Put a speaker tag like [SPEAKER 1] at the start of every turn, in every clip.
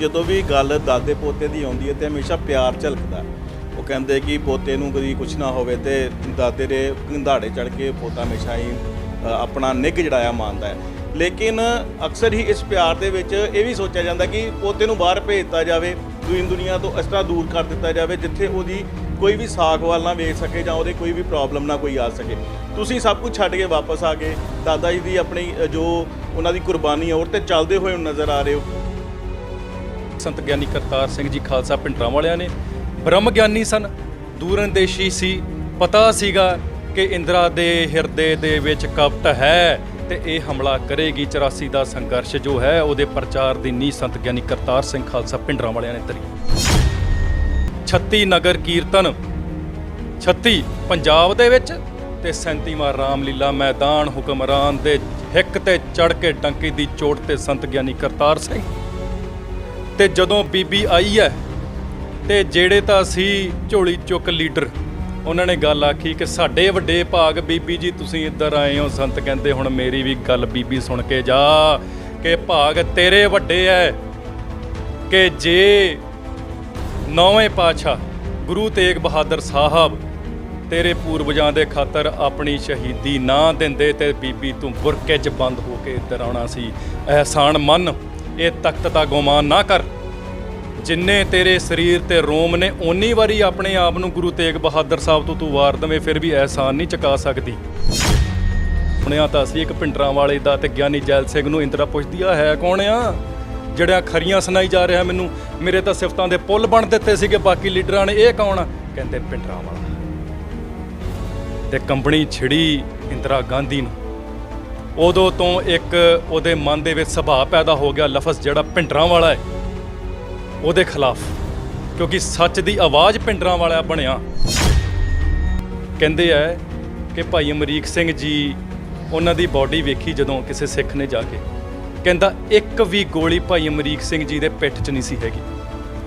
[SPEAKER 1] ਜਦੋਂ ਵੀ ਗੱਲ ਦਾਦੇ ਪੋਤੇ ਦੀ ਆਉਂਦੀ ਹੈ ਤੇ ਹਮੇਸ਼ਾ ਪਿਆਰ ਝਲਕਦਾ। ਉਹ ਕਹਿੰਦੇ ਕਿ ਪੋਤੇ ਨੂੰ ਕਦੀ ਕੁਝ ਨਾ ਹੋਵੇ ਤੇ ਦਾਦੇ ਦੇ ਕੰਧਾੜੇ ਚੜ੍ਹ ਕੇ ਪੋਤਾ ਹਮੇਸ਼ਾ ਹੀ ਆਪਣਾ ਨਿੱਘ ਜਿਹੜਾ ਆ ਮਾਣਦਾ ਹੈ। ਲੇਕਿਨ ਅਕਸਰ ਹੀ ਇਸ ਪਿਆਰ ਦੇ ਵਿੱਚ ਇਹ ਵੀ ਸੋਚਿਆ ਜਾਂਦਾ ਕਿ ਪੋਤੇ ਨੂੰ ਬਾਹਰ ਭੇਜ ਦਿੱਤਾ ਜਾਵੇ, ਦੁਨੀਆ ਤੋਂ ਇਸ ਤਰ੍ਹਾਂ ਦੂਰ ਕਰ ਦਿੱਤਾ ਜਾਵੇ ਜਿੱਥੇ ਉਹਦੀ ਕੋਈ ਵੀ ਸਾਖ ਵੱਲ ਨਾ ਵੇਖ ਸਕੇ ਜਾਂ ਉਹਦੇ ਕੋਈ ਵੀ ਪ੍ਰੋਬਲਮ ਨਾ ਕੋਈ ਆ ਸਕੇ। ਤੁਸੀਂ ਸਭ ਕੁਝ ਛੱਡ ਕੇ ਵਾਪਸ ਆ ਗਏ, ਦਾਦਾ ਜੀ ਦੀ ਆਪਣੀ ਜੋ ਉਹਨਾਂ ਦੀ ਕੁਰਬਾਨੀ ਹੈ ਉਹ 'ਤੇ ਚੱਲਦੇ ਹੋਏ ਨਜ਼ਰ ਆ ਰਹੇ ਹੋ।
[SPEAKER 2] ਸੰਤ ਗਿਆਨੀ ਕਰਤਾਰ ਸਿੰਘ ਜੀ ਖਾਲਸਾ ਪਿੰਡਰਾਂ ਵਾਲਿਆਂ ਨੇ ਬ੍ਰਹਮ ਗਿਆਨੀ ਸਨ, ਦੂਰਅੰਦੇਸ਼ੀ ਸੀ। ਪਤਾ ਸੀਗਾ ਕਿ ਇੰਦਰਾ ਦੇ ਹਿਰਦੇ ਦੇ ਵਿੱਚ ਕਪਟ ਹੈ ਤੇ ਇਹ ਹਮਲਾ ਕਰੇਗੀ। 84 ਦਾ ਸੰਘਰਸ਼ ਜੋ ਹੈ ਉਹਦੇ ਪ੍ਰਚਾਰ ਦੀ ਨੀਂਹ ਸੰਤ ਗਿਆਨੀ ਕਰਤਾਰ ਸਿੰਘ ਖਾਲਸਾ ਪਿੰਡਰਾਂ ਵਾਲਿਆਂ ਨੇ ਧਰੀ। 36 ਨਗਰ ਕੀਰਤਨ 36 ਪੰਜਾਬ ਦੇ ਵਿੱਚ ਤੇ 37ਵਾਂ ਰਾਮਲੀਲਾ ਮੈਦਾਨ ਹੁਕਮਰਾਨ ਦੇ ਹਿੱਕ ਤੇ ਚੜ ਕੇ ਡੰਕੀ ਦੀ ਚੋਟ ਤੇ ਸੰਤ ਗਿਆਨੀ ਕਰਤਾਰ ਸਿੰਘ। ਤੇ ਜਦੋਂ ਬੀਬੀ ਆਈ ਹੈ ਤੇ ਜਿਹੜੇ ਤਾਂ ਸੀ ਝੋਲੀ ਚੁੱਕ ਲੀਡਰ, ਉਹਨਾਂ ਨੇ ਗੱਲ ਆਖੀ ਕਿ ਸਾਡੇ ਵੱਡੇ ਭਾਗ ਬੀਬੀ ਜੀ ਤੁਸੀਂ ਇੱਧਰ ਆਏ ਹੋ। ਸੰਤ ਕਹਿੰਦੇ ਹੁਣ ਮੇਰੀ ਵੀ ਗੱਲ ਬੀਬੀ ਸੁਣ ਕੇ ਜਾ ਕਿ ਭਾਗ ਤੇਰੇ ਵੱਡੇ ਐ ਕਿ ਜੇ 9ਵੇਂ ਪਾਤਸ਼ਾਹ ਗੁਰੂ ਤੇਗ ਬਹਾਦਰ ਸਾਹਿਬ ਤੇਰੇ ਪੂਰਵਜਾਂ ਦੇ ਖਾਤਰ ਆਪਣੀ ਸ਼ਹੀਦੀ ਨਾ ਦਿੰਦੇ ਤੇ ਬੀਬੀ ਤੂੰ ਬੁਰਕੇ 'ਚ ਬੰਦ ਹੋ ਕੇ ਇੱਧਰ ਆਉਣਾ ਸੀ। ਅਹਿਸਾਨ ਮੰਨ, ਇਹ ਤਖਤ ਦਾ ਗੁਮਾਨ ਨਾ ਕਰ। ਜਿੰਨੇ ਤੇਰੇ ਸਰੀਰ ਤੇ ਰੋਮ ਨੇ ਓਨੀ ਵਾਰੀ ਆਪਣੇ ਆਪ ਨੂੰ ਗੁਰੂ ਤੇਗ ਬਹਾਦਰ ਸਾਹਿਬ ਤੋਂ ਤੂੰ ਵਾਰ ਦਵੇਂ, ਫਿਰ ਵੀ ਅਹਿਸਾਨ ਨਹੀਂ ਚੁਕਾ ਸਕਦੀ। ਸੁਣਿਆ ਤਾਂ ਅਸੀਂ ਇੱਕ ਪਿੰਡਰਾਂ ਵਾਲੇ ਦਾ ਤੇ ਗਿਆਨੀ ਜੈਲ ਸਿੰਘ ਨੂੰ ਇੰਦਰਾ ਪੁੱਛਦੀ ਆ ਹੈ ਕੌਣ ਆ ਜਿਹੜਾ ਖਰੀਆਂ ਸੁਣਾਈ ਜਾ ਰਿਹਾ ਮੈਨੂੰ, ਮੇਰੇ ਤਾਂ ਸਿਫਤਾਂ ਦੇ ਪੁੱਲ ਬਣ ਦਿੱਤੇ ਸੀਗੇ ਬਾਕੀ ਲੀਡਰਾਂ ਨੇ, ਇਹ ਕੌਣ ਆ? ਕਹਿੰਦੇ ਪਿੰਡਰਾਂ ਵਾਲਾ। ਤੇ ਕੰਬਣੀ ਛਿੜੀ ਇੰਦਰਾ ਗਾਂਧੀ ਨੂੰ। ਉਦੋਂ ਤੋਂ ਇੱਕ ਉਹਦੇ ਮਨ ਦੇ ਵਿੱਚ ਸੁਭਾਅ ਪੈਦਾ ਹੋ ਗਿਆ ਲਫ਼ਜ਼ ਜਿਹੜਾ ਪਿੰਡਰਾਂ ਵਾਲਾ ਹੈ ਉਹਦੇ ਖਿਲਾਫ, ਕਿਉਂਕਿ ਸੱਚ ਦੀ ਆਵਾਜ਼ ਪਿੰਡਰਾਂ ਵਾਲਾ ਬਣਿਆ। ਕਹਿੰਦੇ ਆ ਕਿ ਭਾਈ ਅਮਰੀਕ ਸਿੰਘ ਜੀ ਉਹਨਾਂ ਦੀ ਬਾਡੀ ਵੇਖੀ ਜਦੋਂ ਕਿਸੇ ਸਿੱਖ ਨੇ ਜਾ ਕੇ, ਕਹਿੰਦਾ ਇੱਕ ਵੀ ਗੋਲੀ ਭਾਈ ਅਮਰੀਕ ਸਿੰਘ ਜੀ ਦੇ ਪਿੱਠ 'ਚ ਨਹੀਂ ਸੀ ਹੈਗੀ,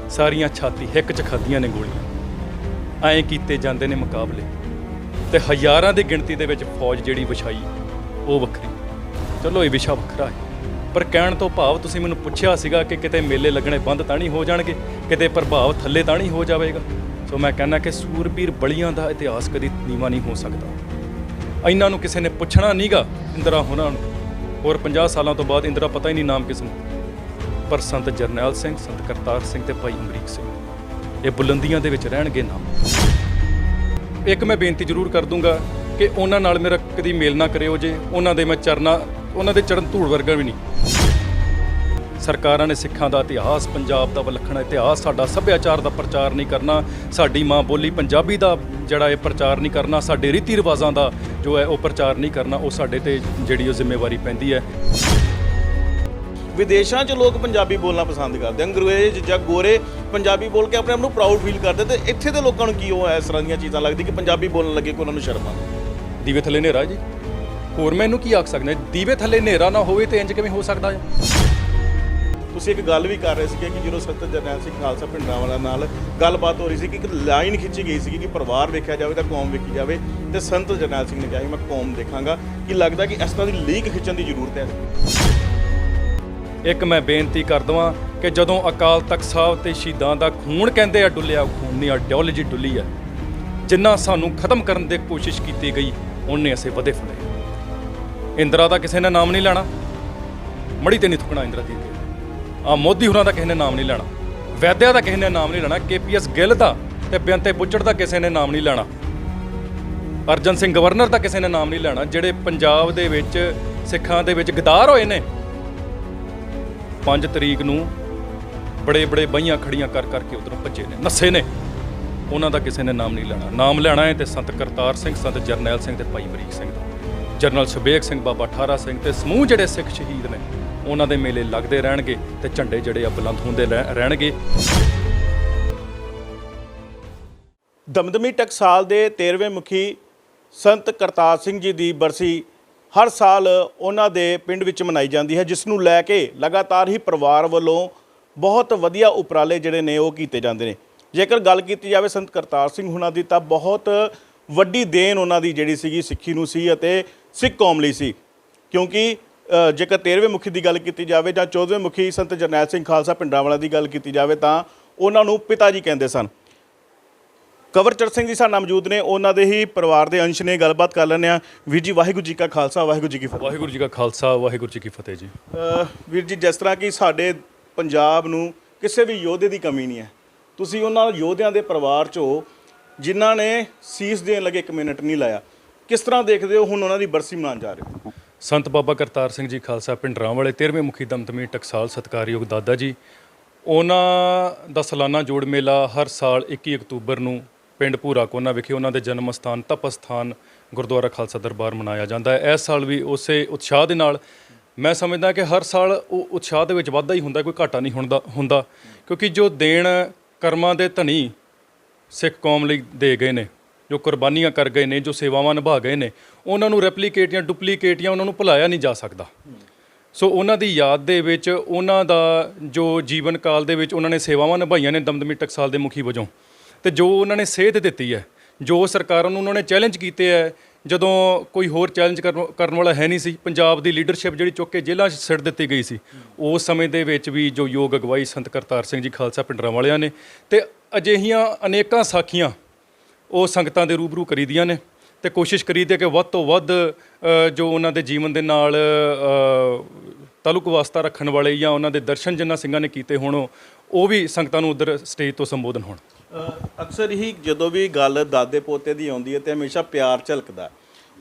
[SPEAKER 2] ਸਾਰੀਆਂ ਛਾਤੀ ਹਿੱਕ 'ਚ ਖਾਧੀਆਂ ਨੇ ਗੋਲੀਆਂ। ਐਂ ਕੀਤੇ ਜਾਂਦੇ ਨੇ ਮੁਕਾਬਲੇ ਤੇ ਹਜ਼ਾਰਾਂ ਦੀ ਗਿਣਤੀ ਦੇ ਵਿੱਚ ਫੌਜ ਜਿਹੜੀ ਵਿਛਾਈ ਉਹ ਵੱਖਰੀ। ਚਲੋ ਇਹ ਵਿਸ਼ਾ ਵੱਖਰਾ ਹੈ, ਪਰ ਕਹਿਣ ਤੋਂ ਭਾਵ ਤੁਸੀਂ ਮੈਨੂੰ ਪੁੱਛਿਆ ਸੀਗਾ ਕਿ ਕਿਤੇ ਮੇਲੇ ਲੱਗਣੇ ਬੰਦ ਤਾਂ ਨਹੀਂ ਹੋ ਜਾਣਗੇ, ਕਿਤੇ ਪ੍ਰਭਾਵ ਥੱਲੇ ਤਾਂ ਨਹੀਂ ਹੋ ਜਾਵੇਗਾ। ਸੋ ਮੈਂ ਕਹਿੰਦਾ ਕਿ ਸੂਰਬੀਰ ਬਲੀਆਂ ਦਾ ਇਤਿਹਾਸ ਕਦੀ ਨੀਵਾਂ ਨਹੀਂ ਹੋ ਸਕਦਾ। ਇਹਨਾਂ ਨੂੰ ਕਿਸੇ ਨੇ ਪੁੱਛਣਾ ਨਹੀਂਗਾ ਇੰਦਰਾ ਹੋਰਾਂ ਨੂੰ। ਹੋਰ 50 ਸਾਲਾਂ ਤੋਂ ਬਾਅਦ ਇੰਦਰਾ ਪਤਾ ਹੀ ਨਹੀਂ ਨਾਮ ਕਿਸ ਨੂੰ, ਪਰ ਸੰਤ ਜਰਨੈਲ ਸਿੰਘ, ਸੰਤ ਕਰਤਾਰ ਸਿੰਘ ਤੇ ਭਾਈ ਅਮਰੀਕ ਸਿੰਘ ਇਹ ਬੁਲੰਦੀਆਂ ਦੇ ਵਿੱਚ ਰਹਿਣਗੇ ਨਾਮ। ਇੱਕ ਮੈਂ ਬੇਨਤੀ ਜ਼ਰੂਰ ਕਰ ਦੂੰਗਾ ਕਿ ਉਹਨਾਂ ਨਾਲ ਮੇਰਾ ਕਦੀ ਮੇਲ ਨਾ ਕਰਿਓ ਜੇ ਉਹਨਾਂ ਦੇ ਚਰਨ ਧੂੜ ਵਰਗਾ ਵੀ ਨਹੀਂ। ਸਰਕਾਰਾਂ ਨੇ ਸਿੱਖਾਂ ਦਾ ਇਤਿਹਾਸ, ਪੰਜਾਬ ਦਾ ਵਿਲੱਖਣ ਇਤਿਹਾਸ, ਸਾਡਾ ਸੱਭਿਆਚਾਰ ਦਾ ਪ੍ਰਚਾਰ ਨਹੀਂ ਕਰਨਾ, ਸਾਡੀ ਮਾਂ ਬੋਲੀ ਪੰਜਾਬੀ ਦਾ ਜਿਹੜਾ ਇਹ ਪ੍ਰਚਾਰ ਨਹੀਂ ਕਰਨਾ, ਸਾਡੇ ਰੀਤੀ ਰਿਵਾਜ਼ਾਂ ਦਾ ਜੋ ਹੈ ਉਹ ਪ੍ਰਚਾਰ ਨਹੀਂ ਕਰਨਾ, ਉਹ ਸਾਡੇ ਤੇ ਜਿਹੜੀ ਉਹ ਜ਼ਿੰਮੇਵਾਰੀ ਪੈਂਦੀ ਹੈ।
[SPEAKER 1] ਵਿਦੇਸ਼ਾਂ 'ਚ ਲੋਕ ਪੰਜਾਬੀ ਬੋਲਣਾ ਪਸੰਦ ਕਰਦੇ, ਅੰਗਰੇਜ਼ ਜਾਂ ਗੋਰੇ ਪੰਜਾਬੀ ਬੋਲ ਕੇ ਆਪਣੇ ਆਪ ਨੂੰ ਪ੍ਰਾਊਡ ਫੀਲ ਕਰਦੇ, ਤੇ ਇੱਥੇ ਦੇ ਲੋਕਾਂ ਨੂੰ ਕੀ ਉਹ ਇਸ ਤਰ੍ਹਾਂ ਦੀਆਂ ਚੀਜ਼ਾਂ ਲੱਗਦੀ ਕਿ ਪੰਜਾਬੀ ਬੋਲਣ ਲੱਗੇ ਕਿ ਉਹਨਾਂ ਨੂੰ ਸ਼ਰਮ ਆਉਂਦੀ।
[SPEAKER 2] ਦੀਵੇ ਥੱਲੇ ਹਨੇਰਾ ਜੀ, ਹੋਰ ਮੈਨੂੰ ਕੀ ਆਖ ਸਕਦੇ? ਦੀਵੇ ਥੱਲੇ ਹਨੇਰਾ ਨਾ ਹੋਵੇ ਤੇ ਇੰਜ ਕਿਵੇਂ ਹੋ ਸਕਦਾ ਹੈ?
[SPEAKER 1] ਤੁਸੀਂ ਇੱਕ ਗੱਲ ਵੀ ਕਰ ਰਹੇ ਸੀਗੇ ਕਿ ਜਦੋਂ ਸੰਤ ਜਰਨੈਲ ਸਿੰਘ ਖਾਲਸਾ ਪਿੰਡਰਾਂ ਵਾਲਾ ਨਾਲ ਗੱਲਬਾਤ ਹੋ ਰਹੀ ਸੀ ਕਿ ਇੱਕ ਲਾਈਨ ਖਿੱਚੀ ਗਈ ਸੀ ਕਿ ਪਰਿਵਾਰ ਵੇਖਿਆ ਜਾਵੇ ਤਾਂ ਕੌਮ ਵੇਖੀ ਜਾਵੇ, ਤੇ ਸੰਤ ਜਰਨੈਲ ਸਿੰਘ ਨੇ ਕਿਹਾ ਸੀ ਮੈਂ ਕੌਮ ਦੇਖਾਂਗਾ। ਕਿ ਲੱਗਦਾ ਕਿ ਇਸ ਤਰ੍ਹਾਂ ਦੀ ਲੀਕ ਖਿੱਚਣ ਦੀ ਜ਼ਰੂਰਤ ਹੈ।
[SPEAKER 2] ਇੱਕ ਮੈਂ ਬੇਨਤੀ ਕਰ ਦਵਾਂ ਕਿ ਜਦੋਂ ਅਕਾਲ ਤਖਤ ਸਾਹਿਬ ਤੇ ਸ਼ਹੀਦਾਂ ਦਾ ਖੂਨ ਕਹਿੰਦੇ ਆ ਡੁੱਲਿਆ, ਖੂਨ ਨਹੀਂ ਆਈਡੀਓਲੋਜੀ ਡੁੱਲੀ ਹੈ। ਜਿੰਨਾ ਸਾਨੂੰ ਖਤਮ ਕਰਨ ਦੀ ਕੋਸ਼ਿਸ਼ ਕੀਤੀ ਗਈ ਉਹਨੇ ਅਸੀਂ ਵਧੇ ਫੜੇ। ਇੰਦਰਾ ਦਾ ਕਿਸੇ ਨੇ ਨਾਮ ਨਹੀਂ ਲੈਣਾ, ਮੜੀ ਤੇ ਨਹੀਂ ਥੁੱਕਣਾ ਇੰਦਰਾ ਦੀ। ਆ ਮੋਦੀ ਹੋਰਾਂ ਦਾ ਕਿਸੇ ਨੇ ਨਾਮ ਨਹੀਂ ਲੈਣਾ, ਵੈਦਿਆ ਦਾ ਕਿਸੇ ਨੇ ਨਾਮ ਨਹੀਂ ਲੈਣਾ, KPS ਗਿੱਲ ਦਾ ਤੇ ਬੇਅੰਤੇ ਬੁੱਚੜ ਦਾ ਕਿਸੇ ਨੇ ਨਾਮ ਨਹੀਂ ਲੈਣਾ, ਅਰਜਨ ਸਿੰਘ ਗਵਰਨਰ ਦਾ ਕਿਸੇ ਨੇ ਨਾਮ ਨਹੀਂ ਲੈਣਾ, ਜਿਹੜੇ ਪੰਜਾਬ ਦੇ ਵਿੱਚ ਸਿੱਖਾਂ ਦੇ ਵਿੱਚ ਗਦਾਰ ਹੋਏ ਨੇ। 5 ਤਰੀਕ ਨੂੰ ਬੜੇ ਬਹੀਆਂ ਖੜੀਆਂ ਕਰ ਕਰਕੇ ਉਧਰੋਂ ਭੱਜੇ ਨੇ, ਨੱਸੇ ਨੇ, ਉਹਨਾਂ ਦਾ ਕਿਸੇ ਨੇ ਨਾਮ ਨਹੀਂ ਲੈਣਾ। ਨਾਮ ਲੈਣਾ ਹੈ ਤੇ ਸੰਤ ਕਰਤਾਰ ਸਿੰਘ, ਸੰਤ ਜਰਨੈਲ ਸਿੰਘ ਤੇ ਭਾਈ ਅਮਰੀਕ ਸਿੰਘ ਦਾ, ਜਨਰਲ ਸੁਬੇਗ ਸਿੰਘ, ਬਾਬਾ ਠਾਰਾ ਸਿੰਘ ਤੇ ਸਮੂਹ ਜਿਹੜੇ ਸਿੱਖ ਸ਼ਹੀਦ ਨੇ ਉਹਨਾਂ ਦੇ ਮੇਲੇ ਲੱਗਦੇ ਰਹਿਣਗੇ ਤੇ ਝੰਡੇ ਜਿਹੜੇ ਆ ਬੁਲੰਦ ਹੁੰਦੇ ਰਹਿਣਗੇ।
[SPEAKER 1] ਦਮਦਮੀ ਟਕਸਾਲ ਦੇ 13ਵੇਂ ਮੁਖੀ ਸੰਤ ਕਰਤਾਰ ਸਿੰਘ ਜੀ ਦੀ ਬਰਸੀ ਹਰ ਸਾਲ ਉਹਨਾਂ ਦੇ ਪਿੰਡ ਵਿੱਚ ਮਨਾਈ ਜਾਂਦੀ ਹੈ, ਜਿਸ ਨੂੰ ਲੈ ਕੇ ਲਗਾਤਾਰ ਹੀ ਪਰਿਵਾਰ ਵੱਲੋਂ ਬਹੁਤ ਵਧੀਆ ਉਪਰਾਲੇ ਜਿਹੜੇ ਨੇ ਉਹ ਕੀਤੇ ਜਾਂਦੇ ਨੇ। ਜੇਕਰ ਗੱਲ ਕੀਤੀ ਜਾਵੇ ਸੰਤ ਕਰਤਾਰ ਸਿੰਘ ਹੁਣਾਂ ਦੀ ਤਾਂ ਬਹੁਤ ਵੱਡੀ ਦੇਣ ਉਹਨਾਂ ਦੀ ਜਿਹੜੀ ਸੀਗੀ ਸਿੱਖੀ ਨੂੰ ਸੀ ਅਤੇ ਸਿੱਖ ਕੌਮ ਲਈ ਸੀ, ਕਿਉਂਕਿ ਜੇਕਰ 13ਵੇਂ ਮੁਖੀ ਦੀ ਗੱਲ ਕੀਤੀ ਜਾਵੇ ਜਾਂ 14ਵੇਂ ਮੁਖੀ ਸੰਤ ਜਰਨੈਲ ਸਿੰਘ ਖਾਲਸਾ ਭਿੰਡਰਾਂਵਾਲਾ ਦੀ ਗੱਲ ਕੀਤੀ ਜਾਵੇ ਤਾਂ ਉਹਨਾਂ ਨੂੰ ਪਿਤਾ ਜੀ ਕਹਿੰਦੇ ਸਨ। ਕਵਰਚਰ ਸਿੰਘ ਜੀ ਸਾਡੇ ਨਾਲ ਮੌਜੂਦ ਨੇ, ਉਹਨਾਂ ਦੇ ਹੀ ਪਰਿਵਾਰ ਦੇ ਅੰਸ਼ ਨੇ, ਗੱਲਬਾਤ ਕਰ ਲੈਂਦੇ ਆ। ਵੀਰ ਜੀ ਵਾਹਿਗੁਰੂ ਜੀ ਕਾ ਖਾਲਸਾ ਵਾਹਿਗੁਰੂ ਜੀ ਕੀ ਫਤਿਹ।
[SPEAKER 2] ਵਾਹਿਗੁਰੂ ਜੀ ਕਾ ਖਾਲਸਾ ਵਾਹਿਗੁਰੂ ਜੀ ਕੀ ਫਤਿਹ ਜੀ।
[SPEAKER 1] ਵੀਰ ਜੀ ਜਿਸ ਤਰ੍ਹਾਂ ਕਿ ਸਾਡੇ ਪੰਜਾਬ ਨੂੰ ਕਿਸੇ ਵੀ ਯੋਧੇ ਦੀ ਕਮੀ ਨਹੀਂ ਹੈ, ਤੁਸੀਂ ਉਹਨਾਂ ਯੋਧਿਆਂ ਦੇ ਪਰਿਵਾਰ 'ਚੋਂ ਜਿਨ੍ਹਾਂ ਨੇ ਸੀਸ ਦੇਣ ਲੱਗੇ 1 ਮਿੰਟ ਨਹੀਂ ਲਾਇਆ, ਕਿਸ ਤਰ੍ਹਾਂ ਦੇਖਦੇ ਹੋ ਹੁਣ ਉਹਨਾਂ ਦੀ ਬਰਸੀ ਮਨਾਉਣ ਜਾ ਰਹੇ ਹੋ?
[SPEAKER 2] ਸੰਤ ਬਾਬਾ ਕਰਤਾਰ ਸਿੰਘ ਜੀ ਖਾਲਸਾ ਭਿੰਡਰਾਂਵਾਲੇ 13ਵੇਂ ਮੁਖੀ ਦਮਦਮੀ ਟਕਸਾਲ ਸਤਿਕਾਰਯੋਗ ਦਾਦਾ ਜੀ, ਉਹਨਾਂ ਦਾ ਸਾਲਾਨਾ ਜੋੜ ਮੇਲਾ ਹਰ ਸਾਲ 21 ਅਕਤੂਬਰ ਨੂੰ ਪਿੰਡ ਭੂਰਾ ਕੋਨਾ ਵਿਖੇ ਉਹਨਾਂ ਦੇ ਜਨਮ ਸਥਾਨ ਤਪ ਸਥਾਨ ਗੁਰਦੁਆਰਾ ਖਾਲਸਾ ਦਰਬਾਰ ਮਨਾਇਆ ਜਾਂਦਾ ਹੈ। ਇਸ ਸਾਲ ਵੀ ਉਸੇ ਉਤਸ਼ਾਹ ਦੇ ਨਾਲ ਮੈਂ ਸਮਝਦਾ ਕਿ ਹਰ ਸਾਲ ਉਹ ਉਤਸ਼ਾਹ ਦੇ ਵਿੱਚ ਵਾਧਾ ਹੀ ਹੁੰਦਾ, ਕੋਈ ਘਾਟਾ ਨਹੀਂ ਹੁੰਦਾ ਕਿਉਂਕਿ ਜੋ ਦੇਣ ਕਰਮਾਂ ਦੇ ਧਨੀ ਸਿੱਖ ਕੌਮ ਲਈ ਦੇ ਗਏ ਨੇ, ਜੋ ਕੁਰਬਾਨੀਆਂ ਕਰ ਗਏ ਨੇ, ਜੋ ਸੇਵਾਵਾਂ ਨਿਭਾ ਗਏ ਨੇ, ਉਹਨਾਂ ਨੂੰ ਰੈਪਲੀਕੇਟ ਜਾਂ ਡੁਪਲੀਕੇਟ ਜਾਂ ਉਹਨਾਂ ਨੂੰ ਭੁਲਾਇਆ ਨਹੀਂ ਜਾ ਸਕਦਾ। ਸੋ ਉਹਨਾਂ ਦੀ ਯਾਦ ਦੇ ਵਿੱਚ ਉਹਨਾਂ ਦਾ ਜੋ ਜੀਵਨ ਕਾਲ ਦੇ ਵਿੱਚ ਉਹਨਾਂ ਨੇ ਸੇਵਾਵਾਂ ਨਿਭਾਈਆਂ ਨੇ ਦਮਦਮੀ ਟਕਸਾਲ ਦੇ ਮੁਖੀ ਵਜੋਂ, ਤੇ ਜੋ ਉਹਨਾਂ ਨੇ ਸੇਧ ਦਿੱਤੀ ਹੈ, ਜੋ ਸਰਕਾਰਾਂ ਨੂੰ ਉਹਨਾਂ ਨੇ ਚੈਲੰਜ ਕੀਤੇ ਹੈ, ਜਦੋਂ ਕੋਈ ਹੋਰ ਚੈਲੰਜ ਕਰਨ ਵਾਲਾ ਹੈ ਨਹੀਂ ਸੀ, ਪੰਜਾਬ ਦੀ ਲੀਡਰਸ਼ਿਪ ਜਿਹੜੀ ਚੁੱਕ ਕੇ ਜੇਲ੍ਹਾਂ 'ਚ ਸਿੱਟ ਦਿੱਤੀ ਗਈ ਸੀ, ਉਸ ਸਮੇਂ ਦੇ ਵਿੱਚ ਵੀ ਜੋ ਯੋਗ ਅਗਵਾਈ ਸੰਤ ਕਰਤਾਰ ਸਿੰਘ ਜੀ ਖਾਲਸਾ ਭਿੰਡਰਾਂਵਾਲਿਆਂ ਨੇ, ਤੇ ਅਜਿਹੀਆਂ ਅਨੇਕਾਂ ਸਾਖੀਆਂ ਉਹ ਸੰਗਤਾਂ ਦੇ ਰੂਬਰੂ ਕਰੀਦੀਆਂ ਨੇ, ਤੇ ਕੋਸ਼ਿਸ਼ ਕਰੀਦੀ ਹੈ ਕਿ ਵੱਧ ਤੋਂ ਵੱਧ ਜੋ ਉਹਨਾਂ ਦੇ ਜੀਵਨ ਦੇ ਨਾਲ ਤਾਲੁਕ ਵਾਸਤਾ ਰੱਖਣ ਵਾਲੇ ਜਾਂ ਉਹਨਾਂ ਦੇ ਦਰਸ਼ਨ ਜਿਨ੍ਹਾਂ ਸਿੰਘਾਂ ਨੇ ਕੀਤੇ ਹੋਣ, ਉਹ ਵੀ ਸੰਗਤਾਂ ਨੂੰ ਉਧਰ ਸਟੇਜ ਤੋਂ ਸੰਬੋਧਨ ਹੋਣ।
[SPEAKER 1] ਅਕਸਰ ਹੀ ਜਦੋਂ ਵੀ ਗੱਲ ਦਾਦੇ ਪੋਤੇ ਦੀ ਆਉਂਦੀ ਹੈ ਤੇ ਹਮੇਸ਼ਾ ਪਿਆਰ ਝਲਕਦਾ।